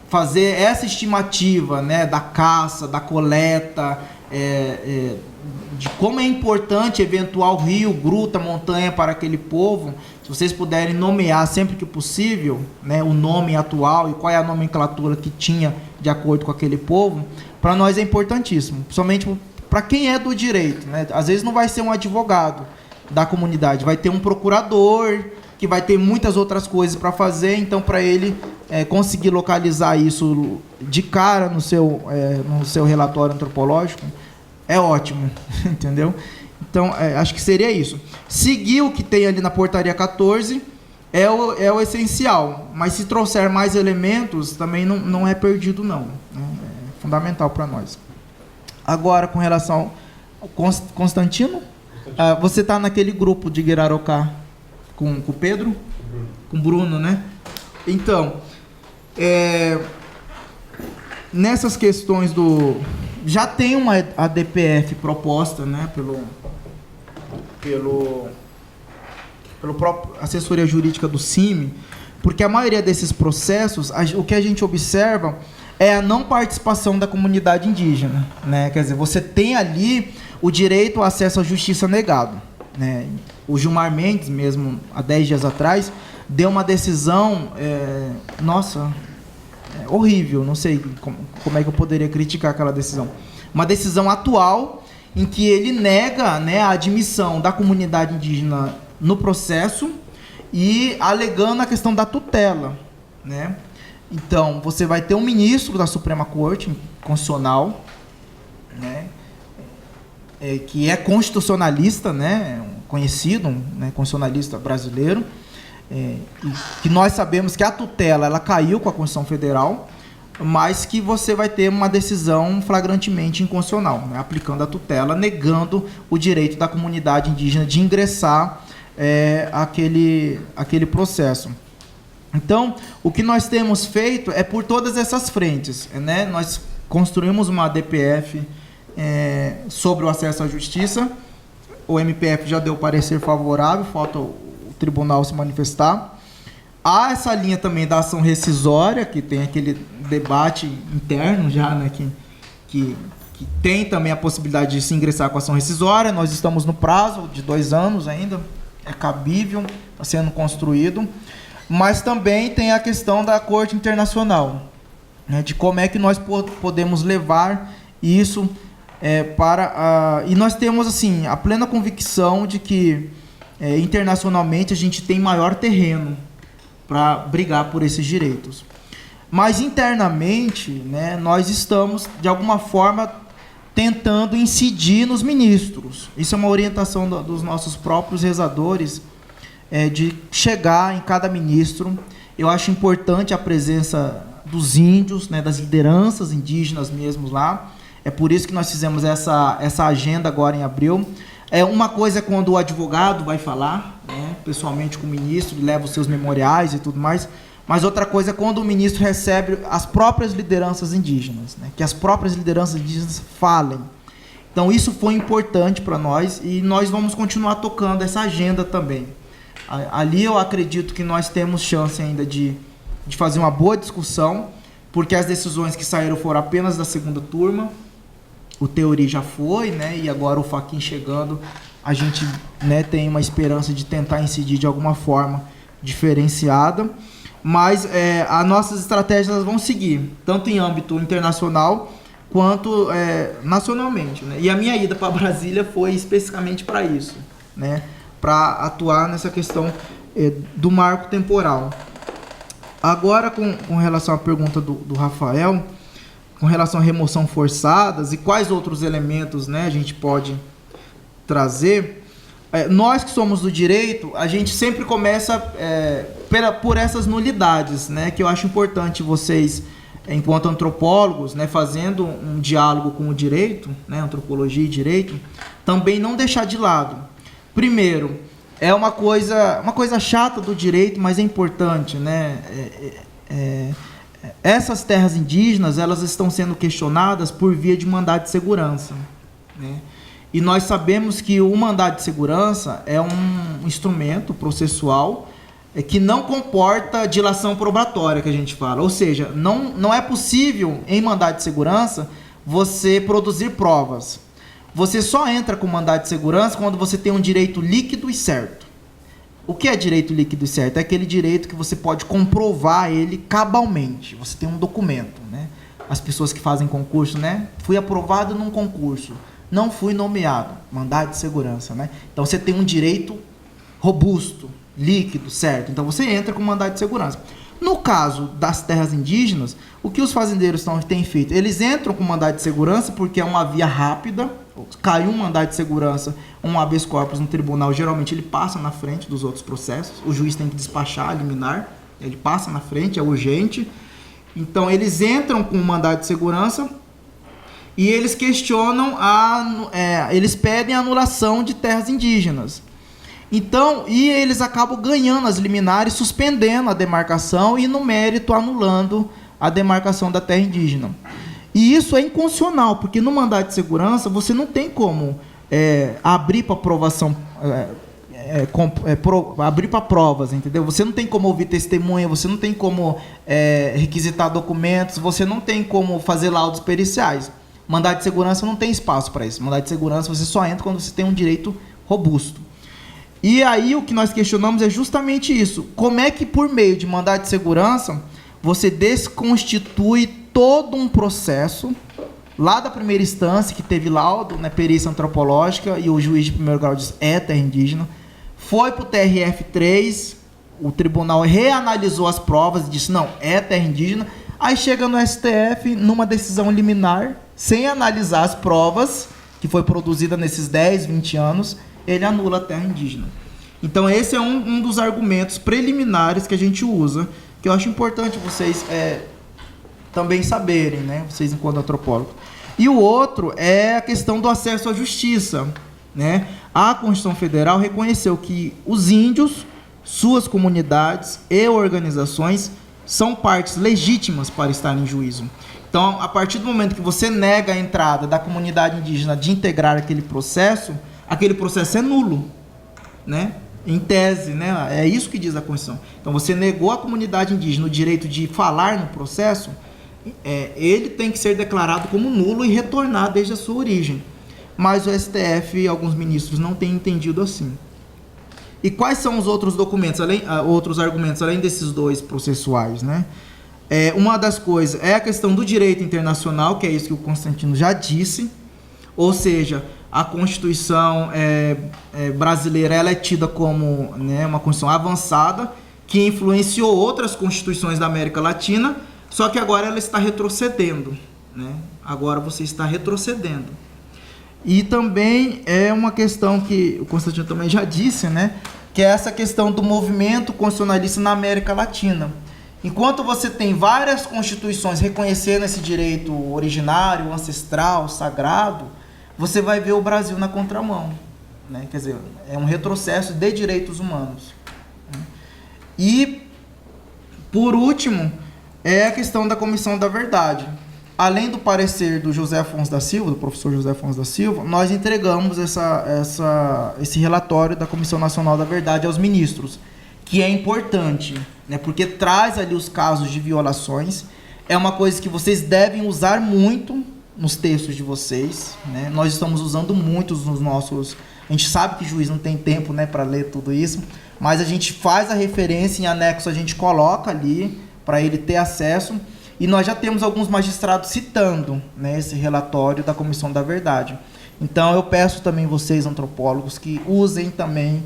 Fazer essa estimativa, né, da caça, da coleta, de como é importante eventual rio, gruta, montanha para aquele povo. Se vocês puderem nomear sempre que possível, né, o nome atual e qual é a nomenclatura que tinha de acordo com aquele povo, para nós é importantíssimo, principalmente para quem é do direito, né? Às vezes não vai ser um advogado da comunidade, vai ter um procurador que vai ter muitas outras coisas para fazer, então para ele conseguir localizar isso de cara no seu relatório antropológico é ótimo, entendeu? Então acho que seria isso. Seguir o que tem ali na portaria 14 é o essencial, mas se trouxer mais elementos também não é perdido não, né? É fundamental para nós. Agora, com relação ao Constantino, você está naquele grupo de Guirarocá com o Pedro? Com o Bruno, né? Então, nessas questões já tem uma ADPF proposta, né, pelo próprio assessoria jurídica do CIMI, porque a maioria desses processos, o que a gente observa é a não participação da comunidade indígena, né? Quer dizer, você tem ali o direito ao acesso à justiça negado, né? O Gilmar Mendes, mesmo há 10 dias atrás, deu uma decisão, horrível, não sei como é que eu poderia criticar aquela decisão. Uma decisão atual em que ele nega, né, a admissão da comunidade indígena no processo e alegando a questão da tutela, né? Então, você vai ter um ministro da Suprema Corte Constitucional, né, que é constitucionalista, né, conhecido, né, constitucionalista brasileiro, e que nós sabemos que a tutela ela caiu com a Constituição Federal, mas que você vai ter uma decisão flagrantemente inconstitucional, né, aplicando a tutela, negando o direito da comunidade indígena de ingressar aquele processo. Então, o que nós temos feito é por todas essas frentes, né? Nós construímos uma DPF sobre o acesso à justiça, o MPF já deu parecer favorável, falta o tribunal se manifestar. Há essa linha também da ação rescisória, que tem aquele debate interno já, né, que tem também a possibilidade de se ingressar com a ação rescisória. Nós estamos no prazo de 2 anos ainda, é cabível, está sendo construído. Mas também tem a questão da Corte Internacional, né, de como é que nós podemos levar isso para... E nós temos assim, a plena convicção de que internacionalmente a gente tem maior terreno para brigar por esses direitos. Mas internamente, né, nós estamos, de alguma forma, tentando incidir nos ministros. Isso é uma orientação dos nossos próprios rezadores, de chegar em cada ministro. Eu acho importante a presença dos índios, né, das lideranças indígenas mesmo lá. É por isso que nós fizemos essa agenda agora em abril. Uma coisa é quando o advogado vai falar, né, pessoalmente com o ministro, leva os seus memoriais e tudo mais, mas outra coisa é quando o ministro recebe as próprias lideranças indígenas, né, que as próprias lideranças indígenas falem. Então isso foi importante para nós e nós vamos continuar tocando essa agenda também. Ali eu acredito que nós temos chance ainda de fazer uma boa discussão, porque as decisões que saíram foram apenas da segunda turma, o Teori já foi, né, e agora o Fachin chegando, a gente, né, tem uma esperança de tentar incidir de alguma forma diferenciada, mas as nossas estratégias vão seguir, tanto em âmbito internacional quanto nacionalmente, né? E a minha ida para Brasília foi especificamente para isso, né, para atuar nessa questão do marco temporal. Agora, com relação à pergunta do Rafael, com relação à remoção forçadas e quais outros elementos, né, a gente pode trazer, nós que somos do direito, a gente sempre começa por essas nulidades, né, que eu acho importante vocês, enquanto antropólogos, né, fazendo um diálogo com o direito, né, antropologia e direito, também não deixar de lado. Primeiro, é uma coisa chata do direito, mas é importante, né? Essas terras indígenas, elas estão sendo questionadas por via de mandado de segurança, né? E nós sabemos que o mandado de segurança é um instrumento processual que não comporta dilação probatória, que a gente fala. Ou seja, não é possível, em mandado de segurança, você produzir provas. Você só entra com mandado de segurança quando você tem um direito líquido e certo. O que é direito líquido e certo? É aquele direito que você pode comprovar ele cabalmente. Você tem um documento, né? As pessoas que fazem concurso, né? Fui aprovado num concurso, não fui nomeado. Mandado de segurança, né? Então você tem um direito robusto, líquido, certo. Então você entra com mandado de segurança. No caso das terras indígenas, o que os fazendeiros têm feito? Eles entram com mandado de segurança porque é uma via rápida. Caiu um mandado de segurança, um habeas corpus no tribunal, geralmente ele passa na frente dos outros processos. O juiz tem que despachar, liminar, ele passa na frente, é urgente. Então eles entram com um mandado de segurança e eles questionam, eles pedem a anulação de terras indígenas. Então, e eles acabam ganhando as liminares, suspendendo a demarcação e, no mérito, anulando a demarcação da terra indígena. E isso é inconstitucional, porque no mandado de segurança você não tem como abrir para aprovação, abrir para provas, entendeu? Você não tem como ouvir testemunha, você não tem como requisitar documentos, você não tem como fazer laudos periciais. Mandado de segurança não tem espaço para isso. Mandado de segurança você só entra quando você tem um direito robusto. E aí o que nós questionamos é justamente isso. Como é que, por meio de mandado de segurança, você desconstitui todo um processo, lá da primeira instância, que teve laudo, né, perícia antropológica, e o juiz de primeiro grau diz, é terra indígena, foi para o TRF3, o tribunal reanalisou as provas e disse, não, é terra indígena, aí chega no STF, numa decisão liminar, sem analisar as provas, que foi produzida nesses 10, 20 anos, ele anula a terra indígena. Então esse é um dos argumentos preliminares que a gente usa, que eu acho importante vocês também saberem, né? Vocês enquanto antropólogos. E o outro é a questão do acesso à justiça, né? A Constituição Federal reconheceu que os índios, suas comunidades e organizações são partes legítimas para estar em juízo. Então, a partir do momento que você nega a entrada da comunidade indígena de integrar aquele processo é nulo, né? Em tese, né? É isso que diz a Constituição. Então, você negou à comunidade indígena o direito de falar no processo, ele tem que ser declarado como nulo e retornar desde a sua origem. Mas o STF e alguns ministros não têm entendido assim. E quais são os outros documentos, outros argumentos, além desses dois processuais, né? Uma das coisas é a questão do direito internacional, que é isso que o Constantino já disse, ou seja, a Constituição brasileira ela é tida como, né, uma Constituição avançada, que influenciou outras constituições da América Latina, só que agora ela está retrocedendo, né? Agora você está retrocedendo. E também é uma questão que o Constantino também já disse, né, que é essa questão do movimento constitucionalista na América Latina. Enquanto você tem várias constituições reconhecendo esse direito originário, ancestral, sagrado, você vai ver o Brasil na contramão, né? Quer dizer, é um retrocesso de direitos humanos. E, por último, é a questão da Comissão da Verdade. Além do parecer do José Afonso da Silva, do professor José Afonso da Silva, nós entregamos esse relatório da Comissão Nacional da Verdade aos ministros, que é importante, né, porque traz ali os casos de violações. É uma coisa que vocês devem usar muito nos textos de vocês, né? Nós estamos usando muitos nos nossos... A gente sabe que o juiz não tem tempo, né, para ler tudo isso, mas a gente faz a referência, em anexo a gente coloca ali para ele ter acesso. E nós já temos alguns magistrados citando, né, esse relatório da Comissão da Verdade. Então, eu peço também vocês, antropólogos, que usem também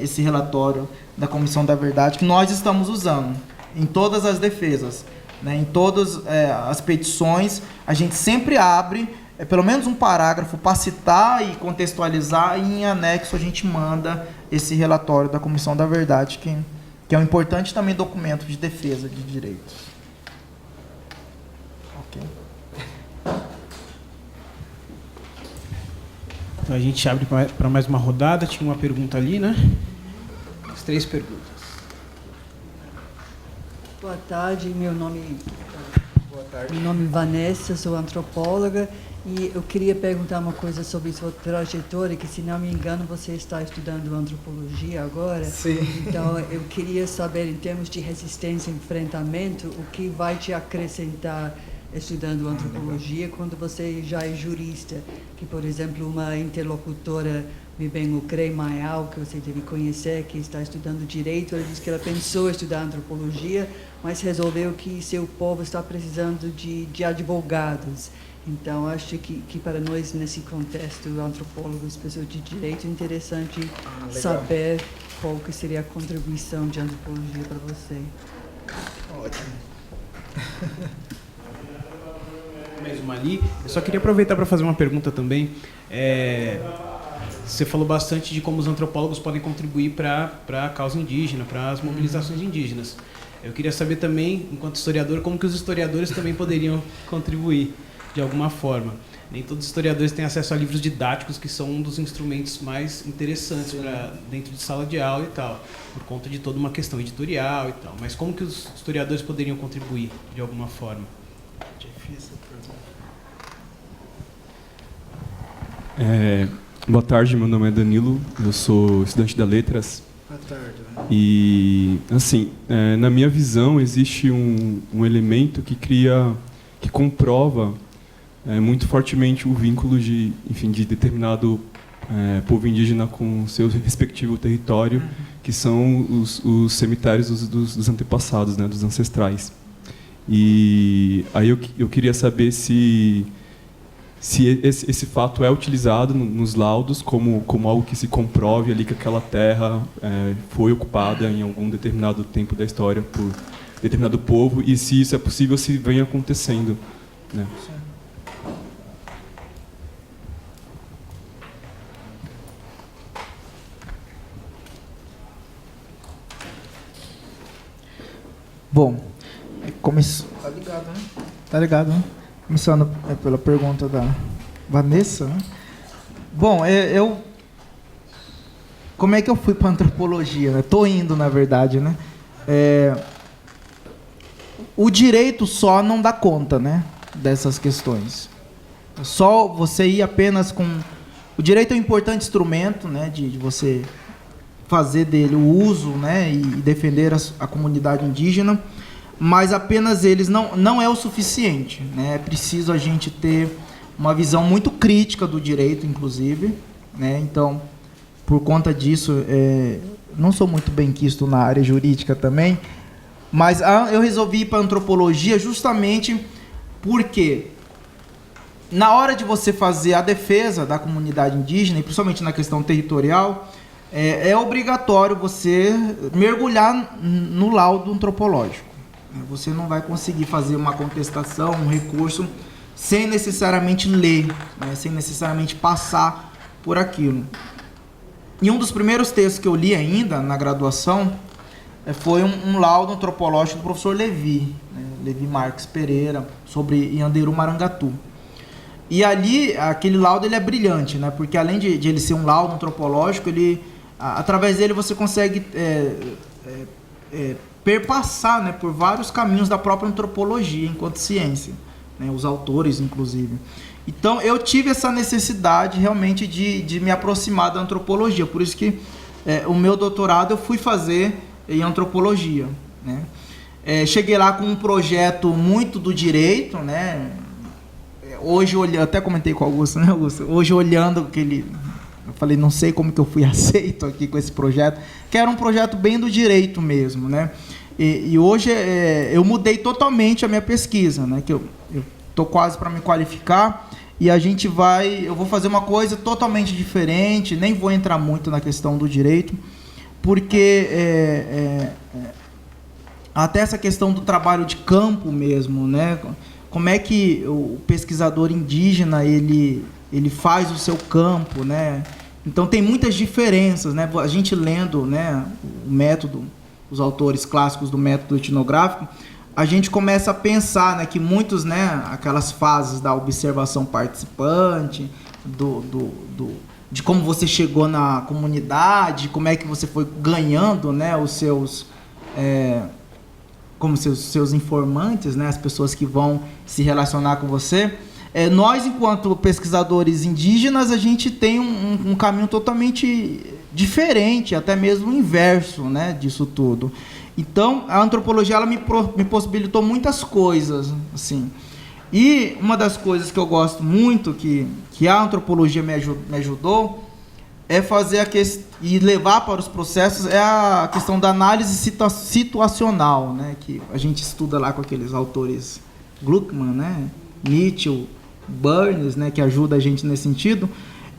esse relatório da Comissão da Verdade, que nós estamos usando em todas as defesas, né, em todas as petições. A gente sempre abre pelo menos um parágrafo para citar e contextualizar, e em anexo a gente manda esse relatório da Comissão da Verdade, que é um importante também documento de defesa de direitos. Então a gente abre para mais uma rodada. Tinha uma pergunta ali, né? As 3 perguntas. Boa tarde, meu nome é Vanessa, sou antropóloga, e eu queria perguntar uma coisa sobre sua trajetória, que, se não me engano, você está estudando antropologia agora. Sim. Então, eu queria saber, em termos de resistência e enfrentamento, o que vai te acrescentar estudando antropologia quando você já é jurista, que, por exemplo, uma interlocutora, o Crei Mayal, que você deve conhecer, que está estudando direito, ela disse que ela pensou em estudar antropologia, mas resolveu que seu povo está precisando de advogados. Então, acho que para nós, nesse contexto, antropólogos, pessoas de direito, é interessante saber qual que seria a contribuição de antropologia para você. Ótimo. Mais uma ali. Eu só queria aproveitar para fazer uma pergunta também. Você falou bastante de como os antropólogos podem contribuir para a causa indígena, para as mobilizações indígenas. Eu queria saber também, enquanto historiador, como que os historiadores também poderiam contribuir de alguma forma. Nem todos os historiadores têm acesso a livros didáticos, que são um dos instrumentos mais interessantes para dentro de sala de aula e tal, por conta de toda uma questão editorial e tal. Mas como que os historiadores poderiam contribuir de alguma forma? Difícil Boa tarde, meu nome é Danilo, eu sou estudante da Letras. Boa tarde. E, assim, na minha visão, existe um elemento que comprova muito fortemente o vínculo de determinado povo indígena com seu respectivo território, que são os cemitérios dos antepassados, né, dos ancestrais. E aí eu queria saber se esse fato é utilizado nos laudos como algo que se comprove ali que aquela terra foi ocupada em algum determinado tempo da história por determinado povo, e se isso é possível, se vem acontecendo, né? Bom, tá ligado, né? Tá ligado, né? Começando pela pergunta da Vanessa, né? Bom, como é que eu fui para antropologia, né? Tô indo, na verdade, né? O direito só não dá conta, né, dessas questões. Só você ir apenas com... O direito é um importante instrumento, né, de você fazer dele o uso, né, e defender a comunidade indígena, mas apenas eles não é o suficiente, né? É preciso a gente ter uma visão muito crítica do direito, inclusive, né? Então, por conta disso, não sou muito benquisto na área jurídica também, mas eu resolvi ir para a antropologia justamente porque, na hora de você fazer a defesa da comunidade indígena, e principalmente na questão territorial, é obrigatório você mergulhar no laudo antropológico. Você não vai conseguir fazer uma contestação, um recurso, sem necessariamente ler, né, sem necessariamente passar por aquilo. E um dos primeiros textos que eu li ainda na graduação foi um laudo antropológico do professor Levi, né, Levi Marques Pereira, sobre Yanderu Marangatu. E ali, aquele laudo ele é brilhante, né, porque além de ele ser um laudo antropológico, através dele você consegue perpassar, né, por vários caminhos da própria antropologia enquanto ciência, né, os autores, inclusive. Então, eu tive essa necessidade realmente de me aproximar da antropologia, por isso que o meu doutorado eu fui fazer em antropologia, né. Cheguei lá com um projeto muito do direito, né. Hoje, até comentei com o Augusto, né, Augusto? Hoje, olhando eu falei, não sei como que eu fui aceito aqui com esse projeto, que era um projeto bem do direito mesmo, né? E hoje eu mudei totalmente a minha pesquisa, né? Que eu estou quase para me qualificar e eu vou fazer uma coisa totalmente diferente, nem vou entrar muito na questão do direito, porque até essa questão do trabalho de campo mesmo, né? Como é que o pesquisador indígena ele faz o seu campo, né? Então tem muitas diferenças, né? A gente lendo, né, o método, os autores clássicos do método etnográfico, a gente começa a pensar, né, que muitos, né, aquelas fases da observação participante, de como você chegou na comunidade, como é que você foi ganhando, né, os seus como seus informantes, né, as pessoas que vão se relacionar com você. Nós, enquanto pesquisadores indígenas, a gente tem um caminho totalmente diferente, até mesmo inverso, né, disso tudo. Então, a antropologia ela me possibilitou muitas coisas, assim. E uma das coisas que eu gosto muito, que a antropologia me ajudou, é fazer e levar para os processos é a questão da análise situacional, né, que a gente estuda lá com aqueles autores Gluckman, né, Nietzsche, Burns, né, que ajuda a gente nesse sentido.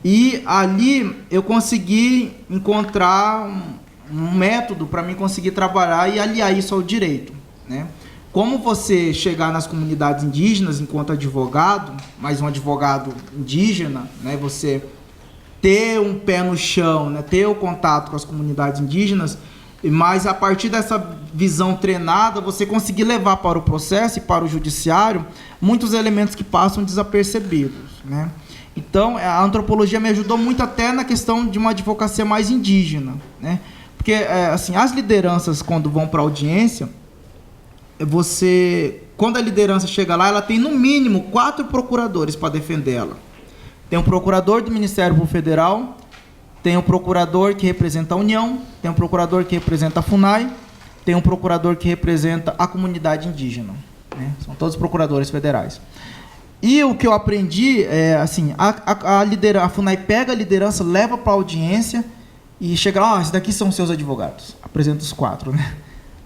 E ali eu consegui encontrar um método para mim conseguir trabalhar e aliar isso ao direito, né? Como você chegar nas comunidades indígenas enquanto advogado, mas um advogado indígena, né, você ter um pé no chão, né, ter o contato com as comunidades indígenas, mas a partir dessa visão treinada, você conseguir levar para o processo e para o judiciário muitos elementos que passam desapercebidos, né? Então, a antropologia me ajudou muito até na questão de uma advocacia mais indígena, né? Porque, assim, as lideranças, quando vão para a audiência, quando a liderança chega lá, ela tem no mínimo 4 procuradores para defendê-la. Tem um procurador do Ministério Público Federal, tem um procurador que representa a União, tem um procurador que representa a FUNAI, tem um procurador que representa a comunidade indígena, né? São todos procuradores federais. E o que eu aprendi é assim, a FUNAI pega a liderança, leva para a audiência e chega lá, esses daqui são seus advogados. Apresenta os 4, né?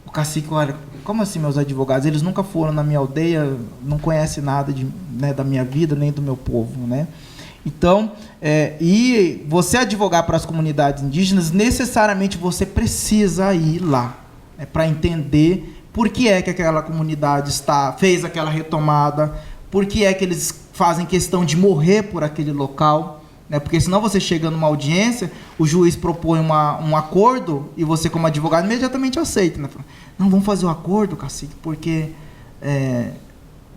O cacique, olha, como assim meus advogados? Eles nunca foram na minha aldeia, não conhecem nada né, da minha vida, nem do meu povo, né? Então, e você advogar para as comunidades indígenas, necessariamente você precisa ir lá, para entender por que é que aquela comunidade fez aquela retomada, por que é que eles fazem questão de morrer por aquele local, né? Porque senão você chega numa audiência, o juiz propõe um acordo e você, como advogado, imediatamente aceita, né? Não, vamos fazer o acordo, cacique, porque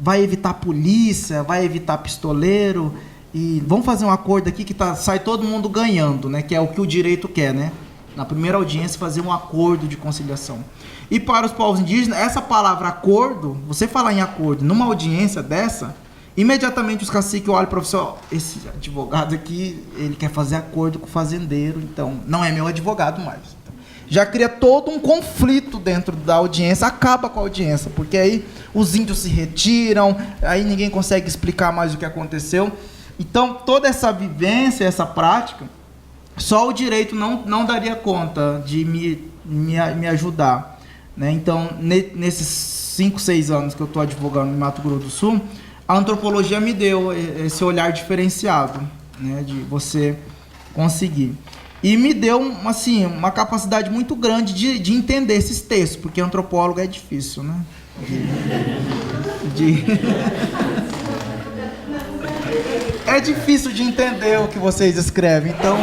vai evitar polícia, vai evitar pistoleiro, e vamos fazer um acordo aqui que sai todo mundo ganhando, né? Que é o que o direito quer, né? Na primeira audiência, fazer um acordo de conciliação. E para os povos indígenas, essa palavra acordo, você falar em acordo numa audiência dessa, imediatamente os caciques olham para você, esse advogado aqui, ele quer fazer acordo com o fazendeiro, então não é meu advogado mais. Então, já cria todo um conflito dentro da audiência, acaba com a audiência, porque aí os índios se retiram, aí ninguém consegue explicar mais o que aconteceu. Então, toda essa vivência, essa prática, só o direito não daria conta de me ajudar. Né? Então, nesses 5, 6 anos que eu estou advogando em Mato Grosso do Sul, a antropologia me deu esse olhar diferenciado, né? De você conseguir. E me deu assim, uma capacidade muito grande de entender esses textos, porque antropólogo é difícil, né? É difícil de entender o que vocês escrevem, então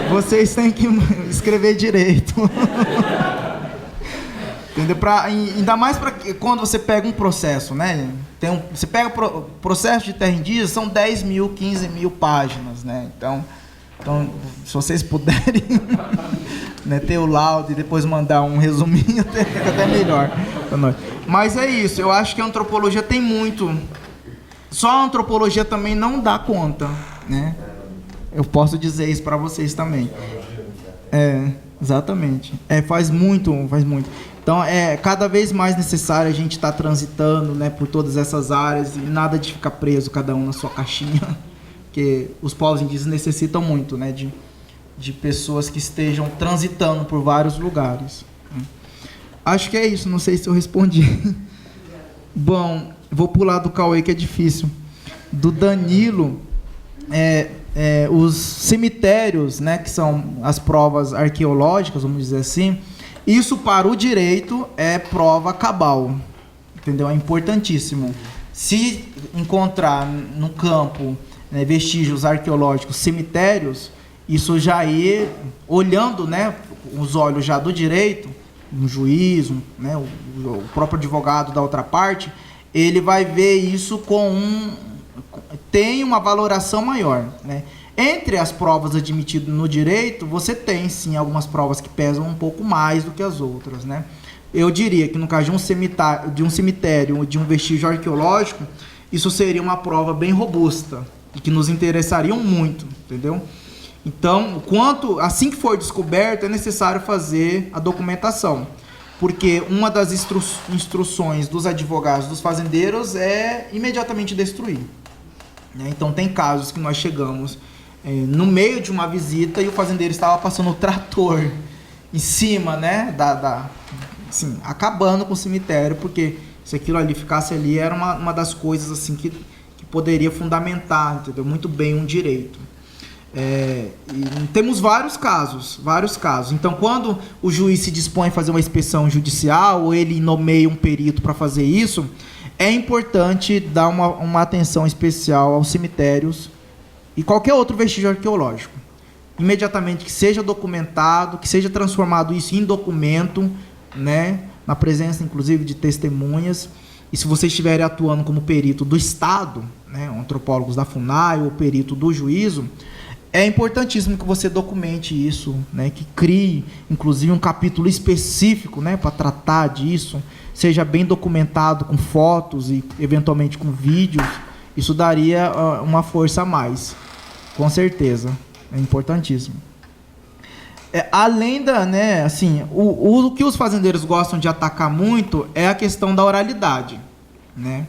vocês têm que escrever direito. Entendeu? Ainda mais para quando você pega um processo, né? Você pega processo de terra indígena, são 10 mil, 15 mil páginas, né? Então se vocês puderem né, ter o laudo e depois mandar um resuminho, até melhor para nós. Mas é isso, eu acho que a antropologia tem muito. Só a antropologia também não dá conta, né? Eu posso dizer isso para vocês também. Exatamente. Faz muito. Então, é cada vez mais necessário a gente estar transitando, né, por todas essas áreas e nada de ficar preso, cada um na sua caixinha, porque os povos indígenas necessitam muito, né, de pessoas que estejam transitando por vários lugares. Acho que é isso, não sei se eu respondi. Bom, vou pular do Cauê, que é difícil. Do Danilo, os cemitérios, né, que são as provas arqueológicas, vamos dizer assim, isso para o direito é prova cabal, entendeu? É importantíssimo. Se encontrar no campo, né, vestígios arqueológicos, cemitérios, isso já ir olhando, né, os olhos já do direito, um juiz, né, o próprio advogado da outra parte, ele vai ver isso tem uma valoração maior, né? Entre as provas admitidas no direito, você tem, sim, algumas provas que pesam um pouco mais do que as outras, né? Eu diria que, no caso de um cemitério, de um vestígio arqueológico, isso seria uma prova bem robusta e que nos interessariam muito, entendeu? Então, assim que for descoberto, é necessário fazer a documentação, porque uma das instruções dos advogados dos fazendeiros é imediatamente destruir, né? Então, tem casos que nós chegamos no meio de uma visita e o fazendeiro estava passando o trator em cima, né, assim, acabando com o cemitério, porque se aquilo ali ficasse ali era uma das coisas assim que poderia fundamentar, entendeu, muito bem um direito. E temos vários casos. Então, quando o juiz se dispõe a fazer uma inspeção judicial ou ele nomeia um perito para fazer isso, é importante dar uma atenção especial aos cemitérios e qualquer outro vestígio arqueológico. Imediatamente que seja documentado, que seja transformado isso em documento, né, na presença, inclusive, de testemunhas. E se vocês estiverem atuando como perito do Estado, né, antropólogos da FUNAI ou perito do juízo, é importantíssimo que você documente isso, né, que crie, inclusive, um capítulo específico, né, para tratar disso, seja bem documentado com fotos e, eventualmente, com vídeos. Isso daria uma força a mais, com certeza. É importantíssimo. Além da, né, assim, o que os fazendeiros gostam de atacar muito é a questão da oralidade, né?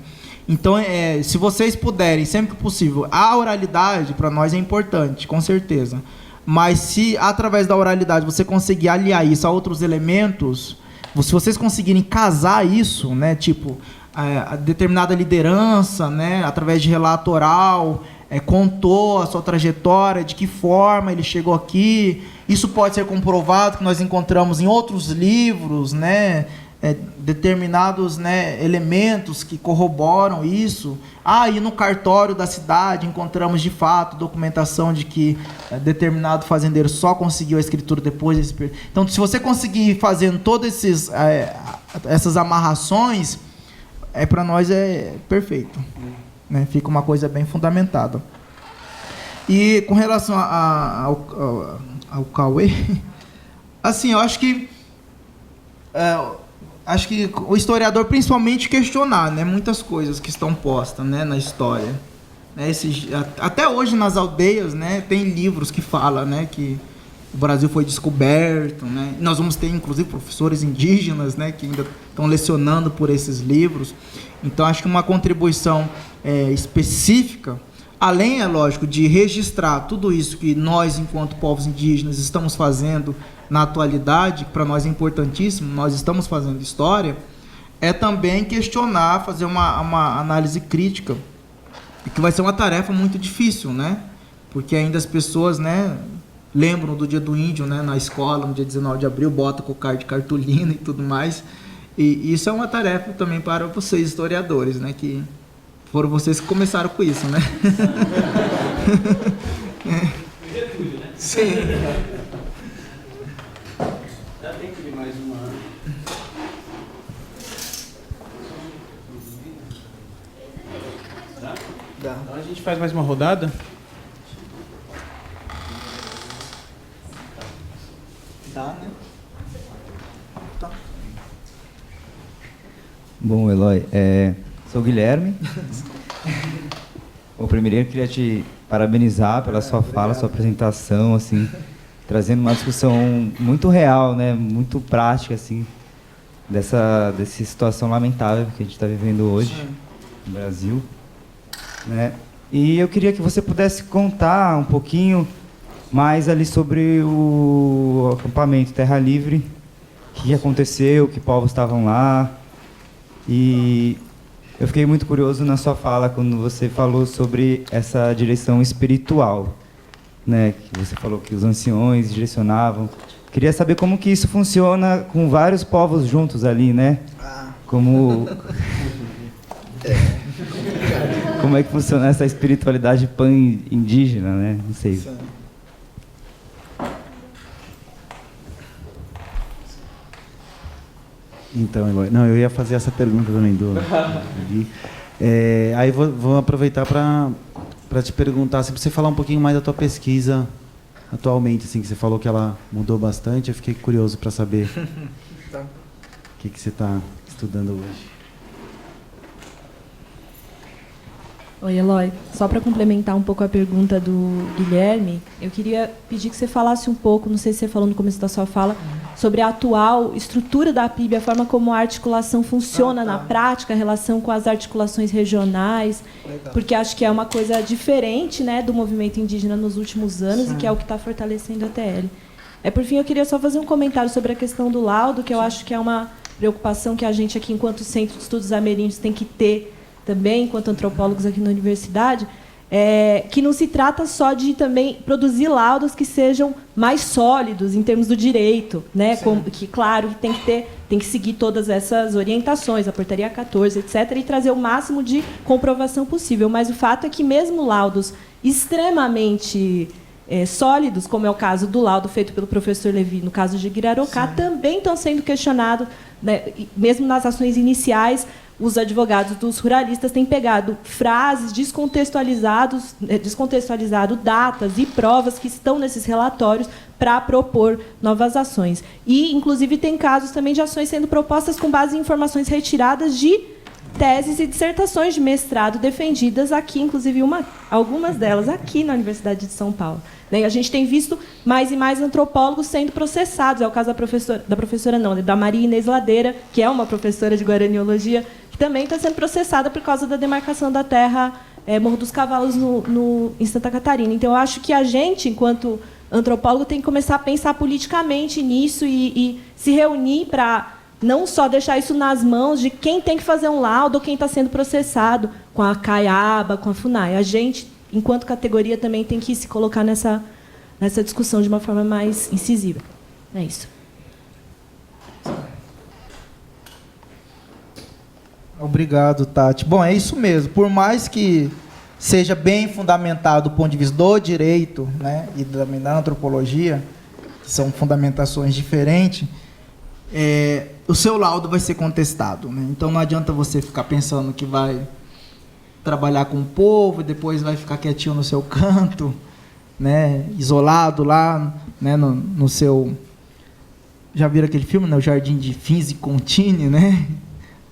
Então, se vocês puderem, sempre que possível, a oralidade para nós é importante, com certeza. Mas se através da oralidade você conseguir aliar isso a outros elementos, se vocês conseguirem casar isso, né, tipo a determinada liderança, né, através de relato oral, contou a sua trajetória, de que forma ele chegou aqui, isso pode ser comprovado, que nós encontramos em outros livros, né, determinados, né, elementos que corroboram isso. E no cartório da cidade encontramos de fato documentação de que determinado fazendeiro só conseguiu a escritura depois desse período. Então, se você conseguir fazendo todas essas amarrações, para nós é perfeito, né? Fica uma coisa bem fundamentada. E com relação ao Cauê, assim, eu acho que o historiador principalmente questionar, né, muitas coisas que estão postas, né, na história, né, até hoje nas aldeias, né, tem livros que falam, né, que o Brasil foi descoberto, né, nós vamos ter inclusive professores indígenas, né, que ainda estão lecionando por esses livros. Então acho que uma contribuição específica, além, é lógico, de registrar tudo isso que nós, enquanto povos indígenas, estamos fazendo na atualidade, que para nós é importantíssimo, nós estamos fazendo história, é também questionar, fazer uma análise crítica, que vai ser uma tarefa muito difícil, né? Porque ainda as pessoas, né, lembram do Dia do Índio, né, na escola, no dia 19 de abril, bota cocar de cartolina e tudo mais, e isso é uma tarefa também para vocês, historiadores, né, que foram vocês que começaram com isso, né? Sim. Então a gente faz mais uma rodada. Dá, né? Tá. Bom, Eloy, sou o Guilherme. Bom, primeiro eu queria te parabenizar pela sua fala, sua apresentação, assim, trazendo uma discussão muito real, né, muito prática, assim, dessa situação lamentável que a gente está vivendo hoje no Brasil, né? E eu queria que você pudesse contar um pouquinho mais ali sobre o acampamento Terra Livre, o que aconteceu, que povos estavam lá. E eu fiquei muito curioso na sua fala quando você falou sobre essa direção espiritual, né? Que você falou que os anciões direcionavam. Queria saber como que isso funciona com vários povos juntos ali, né? Como como é que funciona essa espiritualidade pan-indígena, né? Não sei. Então, Eloy, não, eu ia fazer essa pergunta também do Gui. Aí vou aproveitar para te perguntar, se você falar um pouquinho mais da tua pesquisa atualmente, assim, que você falou que ela mudou bastante, eu fiquei curioso para saber o que você está estudando hoje. Oi, Eloy. Só para complementar um pouco a pergunta do Guilherme, eu queria pedir que você falasse um pouco, não sei se você falou no começo da sua fala, sobre a atual estrutura da PIB, a forma como a articulação funciona na prática, a relação com as articulações regionais, porque acho que é uma coisa diferente, né, do movimento indígena nos últimos anos e que é o que está fortalecendo a TL. Por fim, eu queria só fazer um comentário sobre a questão do laudo, que eu acho que é uma preocupação que a gente aqui, enquanto Centro de Estudos Ameríndios, tem que ter também, enquanto antropólogos aqui na universidade, que não se trata só de também produzir laudos que sejam mais sólidos em termos do direito, né? Que, claro, tem que seguir todas essas orientações, a portaria 14, etc., e trazer o máximo de comprovação possível. Mas o fato é que mesmo laudos extremamente sólidos, como é o caso do laudo feito pelo professor Levi, no caso de Guirarocá, também estão sendo questionados, né? Mesmo nas ações iniciais, os advogados dos ruralistas têm pegado frases descontextualizado datas e provas que estão nesses relatórios para propor novas ações. E, inclusive, tem casos também de ações sendo propostas com base em informações retiradas de teses e dissertações de mestrado defendidas aqui, inclusive algumas delas aqui na Universidade de São Paulo. A gente tem visto mais e mais antropólogos sendo processados. É o caso da Maria Inês Ladeira, que é uma professora de guaraniologia, que também está sendo processada por causa da demarcação da terra Morro dos Cavalos em Santa Catarina. Então, eu acho que a gente, enquanto antropólogo, tem que começar a pensar politicamente nisso e se reunir para não só deixar isso nas mãos de quem tem que fazer um laudo ou quem está sendo processado, com a CAIABA, com a FUNAI. A gente, enquanto categoria, também tem que se colocar nessa discussão de uma forma mais incisiva. É isso. Obrigado, Tati. Bom, é isso mesmo. Por mais que seja bem fundamentado do ponto de vista do direito, né, e também da antropologia, que são fundamentações diferentes, o seu laudo vai ser contestado, né? Então não adianta você ficar pensando que vai trabalhar com o povo e depois vai ficar quietinho no seu canto, né, isolado lá, né, no seu... Já viram aquele filme, né, o Jardim de Fins e Contini, né?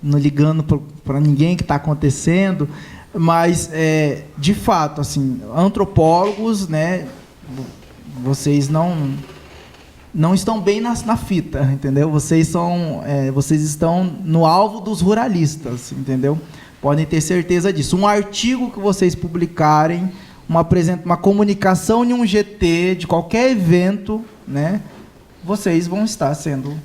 Não ligando para ninguém que está acontecendo, mas de fato, assim, antropólogos, né, vocês não estão bem na fita, entendeu? Vocês estão no alvo dos ruralistas, entendeu? Podem ter certeza disso. Um artigo que vocês publicarem, uma comunicação em um GT de qualquer evento, né, vocês vão estar sendo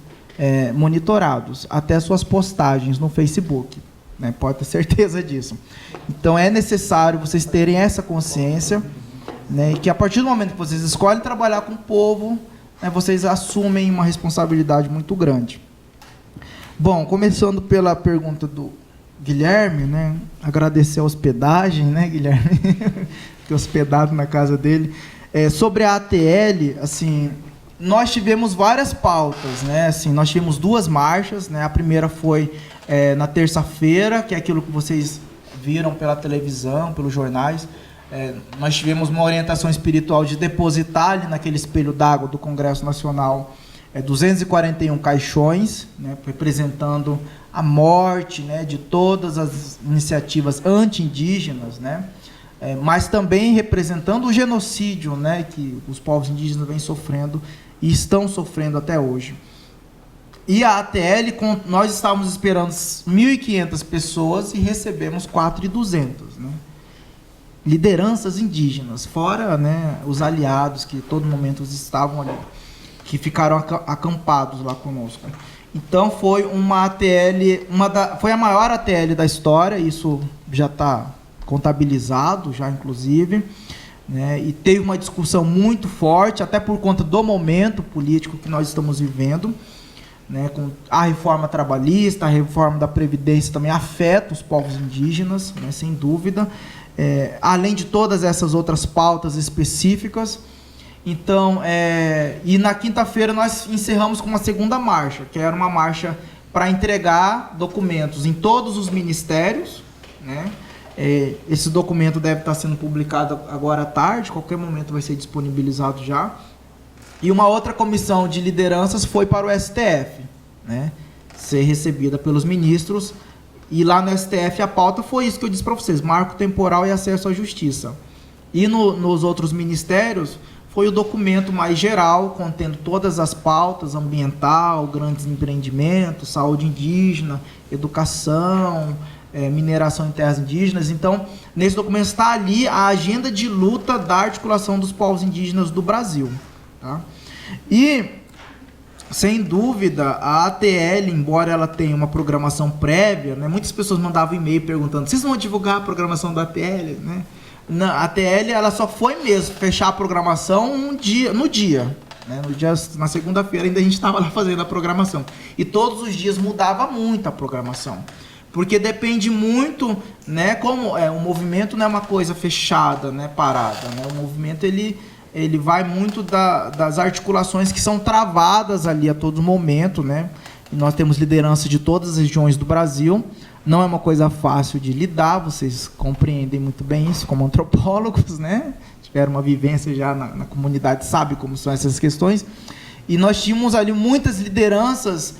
monitorados, até suas postagens no Facebook, né? Pode ter certeza disso. Então é necessário vocês terem essa consciência, né? E que a partir do momento que vocês escolhem trabalhar com o povo, né, vocês assumem uma responsabilidade muito grande. Bom, começando pela pergunta do Guilherme, né? Agradecer a hospedagem, né, Guilherme? Fiquei hospedado na casa dele. Sobre a ATL, assim, nós tivemos várias pautas, né? Assim, nós tivemos 2 marchas, né? A primeira foi na terça-feira, que é aquilo que vocês viram pela televisão, pelos jornais. Nós tivemos uma orientação espiritual de depositar ali naquele espelho d'água do Congresso Nacional 241 caixões, né? Representando a morte, né, de todas as iniciativas anti-indígenas, né? Mas também representando o genocídio, né, que os povos indígenas vêm sofrendo e estão sofrendo até hoje. E a ATL, nós estávamos esperando 1.500 pessoas e recebemos 4.200, né? Lideranças indígenas, fora, né, os aliados que a todo momento estavam ali, que ficaram acampados lá conosco. Então foi uma ATL, foi a maior ATL da história, isso já está contabilizado, já inclusive, né, e teve uma discussão muito forte, até por conta do momento político que nós estamos vivendo, né, com a reforma trabalhista, a reforma da Previdência também afeta os povos indígenas, né, sem dúvida, além de todas essas outras pautas específicas. Então, e na quinta-feira nós encerramos com uma segunda marcha, que era uma marcha para entregar documentos em todos os ministérios, né? Esse documento deve estar sendo publicado agora à tarde, qualquer momento vai ser disponibilizado já. E uma outra comissão de lideranças foi para o STF, né? Ser recebida pelos ministros. E lá no STF a pauta foi isso que eu disse para vocês: marco temporal e acesso à justiça. E nos outros ministérios foi o documento mais geral, contendo todas as pautas: ambiental, grandes empreendimentos, saúde indígena, educação, mineração em terras indígenas. Então, nesse documento está ali a agenda de luta da articulação dos povos indígenas do Brasil, tá? E, sem dúvida, a ATL, embora ela tenha uma programação prévia, né, muitas pessoas mandavam e-mail perguntando: vocês vão divulgar a programação da ATL, né? A ATL, ela só foi mesmo fechar a programação no dia, né? Na segunda-feira ainda a gente estava lá fazendo a programação. E todos os dias mudava muito a programação. Porque depende muito, né? Como o movimento não é uma coisa fechada, né, parada, né? O movimento ele vai muito das articulações que são travadas ali a todo momento, né? E nós temos liderança de todas as regiões do Brasil. Não é uma coisa fácil de lidar, vocês compreendem muito bem isso como antropólogos, né? Tiveram uma vivência já na comunidade, sabe como são essas questões. E nós tínhamos ali muitas lideranças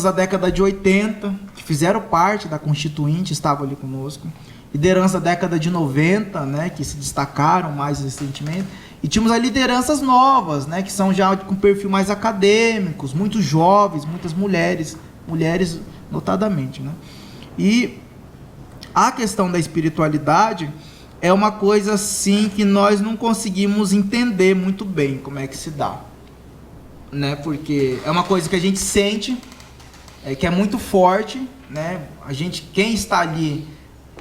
da década de 80, que fizeram parte da Constituinte, estavam ali conosco. Liderança da década de 90, né, que se destacaram mais recentemente. E tínhamos as lideranças novas, né, que são já com perfil mais acadêmicos, muitos jovens, muitas mulheres notadamente, né? E a questão da espiritualidade é uma coisa assim que nós não conseguimos entender muito bem como é que se dá, né? Porque é uma coisa que a gente sente, que é muito forte, né? Quem está ali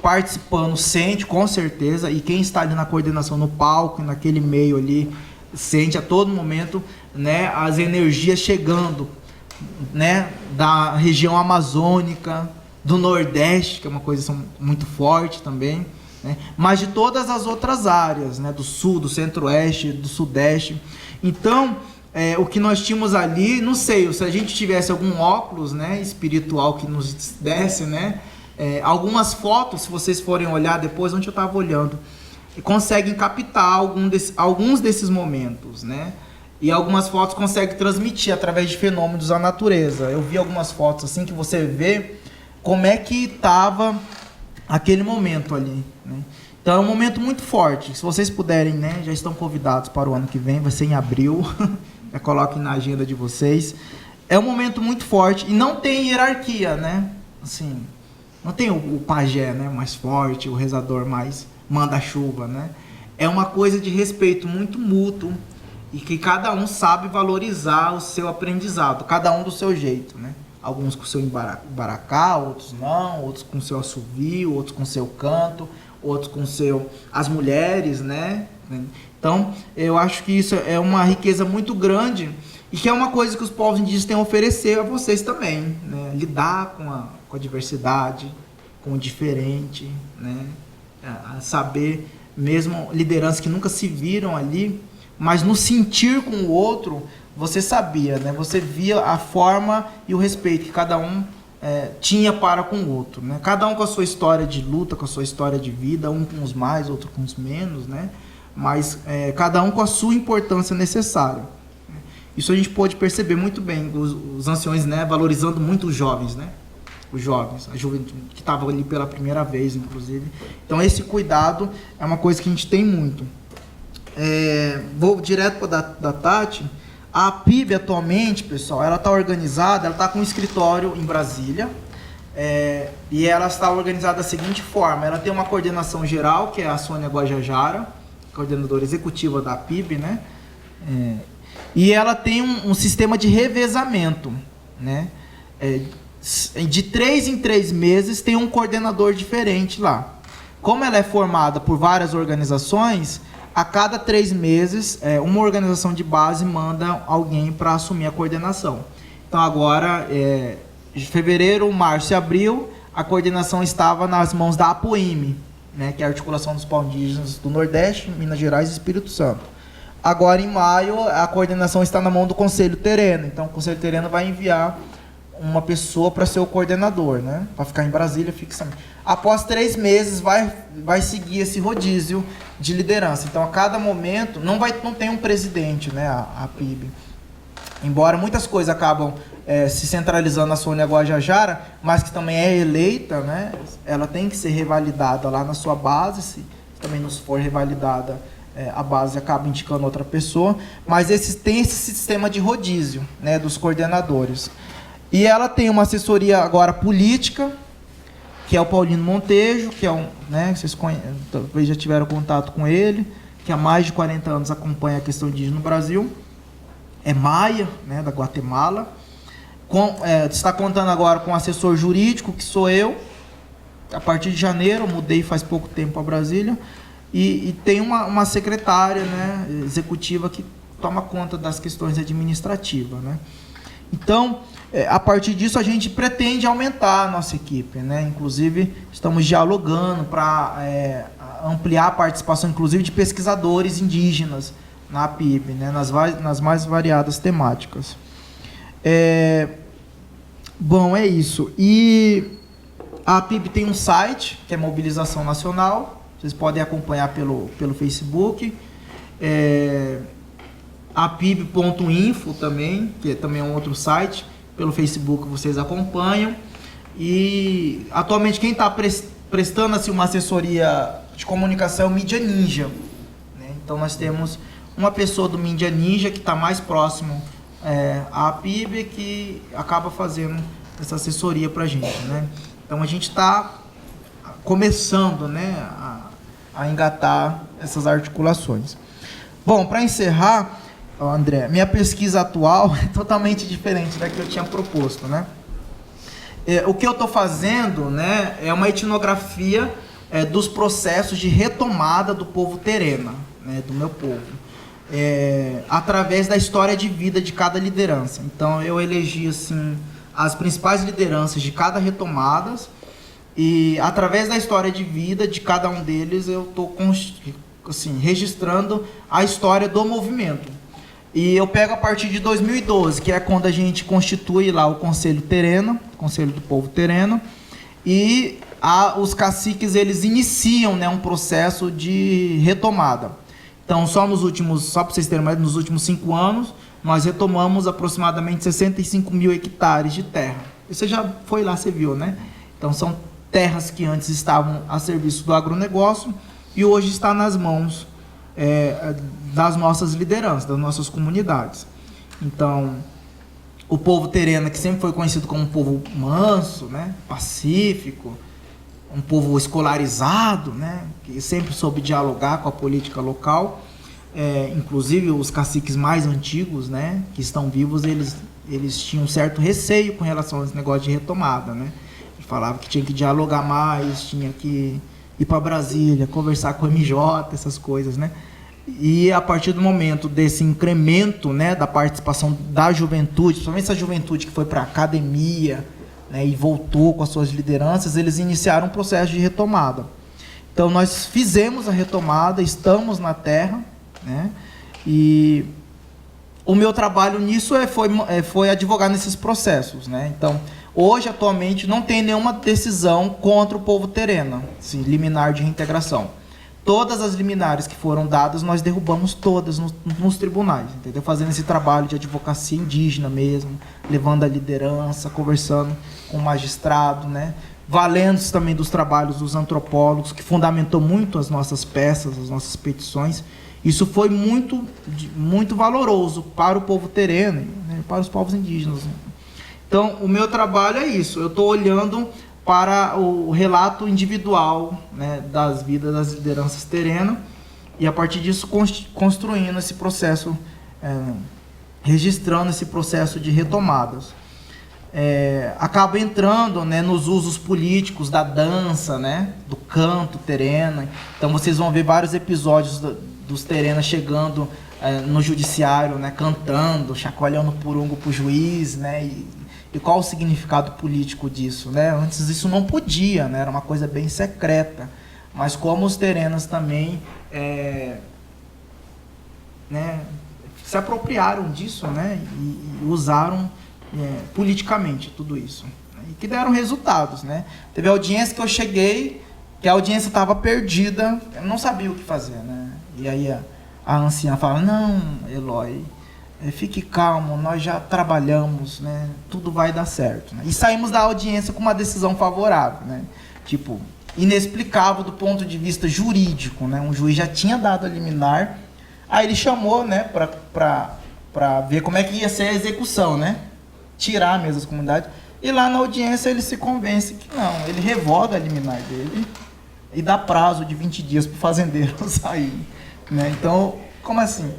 participando sente com certeza, e quem está ali na coordenação, no palco, naquele meio ali, sente a todo momento, né, as energias chegando, né, da região amazônica, do Nordeste, que é uma coisa muito forte também, né, mas de todas as outras áreas, né, do Sul, do Centro-Oeste, do Sudeste. Então, o que nós tínhamos ali, não sei, se a gente tivesse algum óculos, né, espiritual que nos desse, né, algumas fotos, se vocês forem olhar depois, onde eu estava olhando, conseguem captar alguns desses momentos, né? E algumas fotos conseguem transmitir através de fenômenos da natureza. Eu vi algumas fotos assim que você vê como é que estava aquele momento ali, né? Então é um momento muito forte. Se vocês puderem, né, já estão convidados para o ano que vem, vai ser em abril. Já coloquem na agenda de vocês. É um momento muito forte e não tem hierarquia, né? Assim, não tem o pajé, né, mais forte, o rezador mais manda-chuva, né? É uma coisa de respeito muito mútuo e que cada um sabe valorizar o seu aprendizado, cada um do seu jeito, né? Alguns com o seu embaracá, outros não, outros com o seu assovio, outros com o seu canto, outros com as mulheres, né? Então, eu acho que isso é uma riqueza muito grande e que é uma coisa que os povos indígenas têm a oferecer a vocês também, né? Lidar com a diversidade, com o diferente, né? A saber, mesmo lideranças que nunca se viram ali, mas no sentir com o outro, você sabia, né? Você via a forma e o respeito que cada um tinha para com o outro, né? Cada um com a sua história de luta, com a sua história de vida, um com os mais, outro com os menos, né? Mas cada um com a sua importância necessária. Isso a gente pôde perceber muito bem, os anciões, né, valorizando muito os jovens, né? Os jovens, a juventude que estava ali pela primeira vez, inclusive. Então, esse cuidado é uma coisa que a gente tem muito. Vou direto para da Tati. A PIB, atualmente, pessoal, ela está organizada, ela está com um escritório em Brasília, e ela está organizada da seguinte forma: ela tem uma coordenação geral, que é a Sônia Guajajara, coordenadora executiva da PIB, né? E ela tem um sistema de revezamento, né? De 3 em 3 meses tem um coordenador diferente lá. Como ela é formada por várias organizações, a cada 3 meses, uma organização de base manda alguém para assumir a coordenação. Então agora, de fevereiro, março e abril, a coordenação estava nas mãos da APOIME, né, que é a Articulação dos Povos Indígenas do Nordeste, Minas Gerais e Espírito Santo. Agora, em maio, a coordenação está na mão do Conselho Terreno. Então, o Conselho Terreno vai enviar uma pessoa para ser o coordenador, né? Para ficar em Brasília fixamente. Após 3 meses vai seguir esse rodízio de liderança. Então, a cada momento não tem um presidente, né? A PIB. Embora muitas coisas acabam se centralizando na Sônia Guajajara, mas que também é eleita, né? Ela tem que ser revalidada lá na sua base. Se também não for revalidada, a base acaba indicando outra pessoa. Mas tem esse sistema de rodízio, né? Dos coordenadores. E ela tem uma assessoria agora política, que é o Paulino Montejo, que é né, vocês talvez já tiveram contato com ele, que há mais de 40 anos acompanha a questão indígena no Brasil. É maia, né, da Guatemala. Está contando agora com um assessor jurídico, que sou eu. A partir de janeiro, eu mudei faz pouco tempo para Brasília. E tem uma secretária, né, executiva que toma conta das questões administrativas, né? Então, a partir disso, a gente pretende aumentar a nossa equipe, né? Inclusive, estamos dialogando para ampliar a participação, inclusive, de pesquisadores indígenas na PIB, né? Nas mais variadas temáticas. Bom, é isso. E a PIB tem um site, que é Mobilização Nacional. Vocês podem acompanhar pelo Facebook. A PIB.info também, que também é um outro site. Pelo Facebook vocês acompanham. E atualmente quem está prestando assim, uma assessoria de comunicação é o Mídia Ninja, né? Então nós temos uma pessoa do Mídia Ninja que está mais próximo à PIB, que acaba fazendo essa assessoria para a gente, né? Então a gente está começando, né, a engatar essas articulações. Bom, para encerrar, André, minha pesquisa atual é totalmente diferente da que eu tinha proposto, né? O que eu estou fazendo, né, é uma etnografia dos processos de retomada do povo terena, né, do meu povo, através da história de vida de cada liderança. Então eu elegi assim as principais lideranças de cada retomada e através da história de vida de cada um deles eu estou assim, registrando a história do movimento. E eu pego a partir de 2012, que é quando a gente constitui lá o Conselho Terena, Conselho do Povo Terena, e os caciques eles iniciam, né, um processo de retomada. Então, só para vocês terem uma ideia, nos últimos 5 anos, nós retomamos aproximadamente 65 mil hectares de terra. Você já foi lá, você viu, né? Então, são terras que antes estavam a serviço do agronegócio e hoje está nas mãos das nossas lideranças, das nossas comunidades. Então, o povo terena, que sempre foi conhecido como um povo manso, né, pacífico, um povo escolarizado, né, que sempre soube dialogar com a política local, inclusive os caciques mais antigos, né, que estão vivos, eles tinham um certo receio com relação a esse negócio de retomada, né? Eles falavam que tinha que dialogar mais, tinha que ir para Brasília, conversar com o MJ, essas coisas, né? E a partir do momento desse incremento, né, da participação da juventude, principalmente essa juventude que foi para a academia, né, e voltou com as suas lideranças, eles iniciaram um processo de retomada. Então nós fizemos a retomada, estamos na terra, né, e o meu trabalho nisso foi advogar nesses processos, né? Então hoje, atualmente, não tem nenhuma decisão contra o povo terena, assim, liminar de reintegração. Todas as liminares que foram dadas, nós derrubamos todas nos tribunais, entendeu? Fazendo esse trabalho de advocacia indígena mesmo, levando a liderança, conversando com o magistrado, né? Valendo-se também dos trabalhos dos antropólogos, que fundamentou muito as nossas peças, as nossas petições. Isso foi muito, muito valoroso para o povo tereno, né? Para os povos indígenas. Então, o meu trabalho é isso. Eu estou olhando para o relato individual, né, das vidas das lideranças terenas e, a partir disso, construindo esse processo, registrando esse processo de retomadas. Acaba entrando, né, nos usos políticos da dança, né, do canto terena. Então, vocês vão ver vários episódios dos terenas chegando no judiciário, né, cantando, chacoalhando purungo para o juiz, né, e qual o significado político disso, né? Antes isso não podia, né? Era uma coisa bem secreta. Mas como os terenos também né, se apropriaram disso, né? E usaram politicamente tudo isso. E que deram resultados, né? Teve audiência que eu cheguei, que a audiência estava perdida, eu não sabia o que fazer, né? E aí a anciã fala, não, Eloy, fique calmo, nós já trabalhamos, né? Tudo vai dar certo, né? E saímos da audiência com uma decisão favorável, né? Tipo, inexplicável do ponto de vista jurídico, né? Um juiz já tinha dado a liminar, aí ele chamou, né, para ver como é que ia ser a execução, né? Tirar mesmo as comunidades. E lá na audiência ele se convence que não, ele revoga a liminar dele e dá prazo de 20 dias para o fazendeiro sair, né? Então, como assim?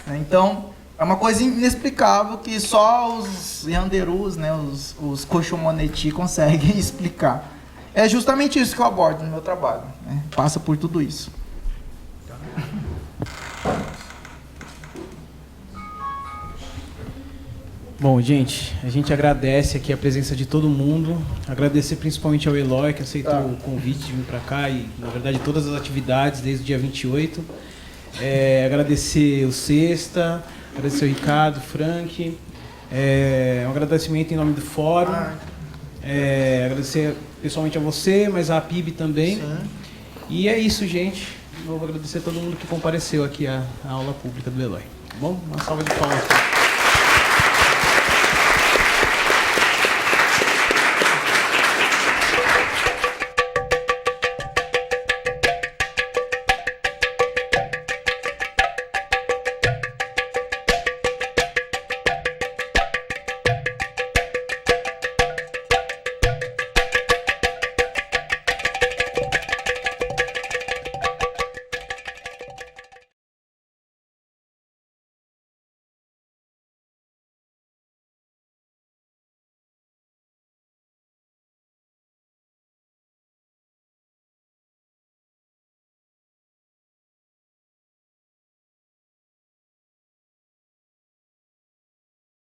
Então, é uma coisa inexplicável que só os Yanderus, né, os Cochomoneti conseguem explicar. É justamente isso que eu abordo no meu trabalho, né? Passa por tudo isso. Bom, gente, a gente agradece aqui a presença de todo mundo, agradecer principalmente ao Eloy, que aceitou o convite de vir para cá e, na verdade, todas as atividades desde o dia 28. Agradecer o Sexta, agradecer o Ricardo, o Frank, um agradecimento em nome do fórum, agradecer pessoalmente a você, mas a PIB também. Sim. E é isso, gente. De novo, agradecer a todo mundo que compareceu aqui à aula pública do Eloy. Tá bom? Uma salva de palmas.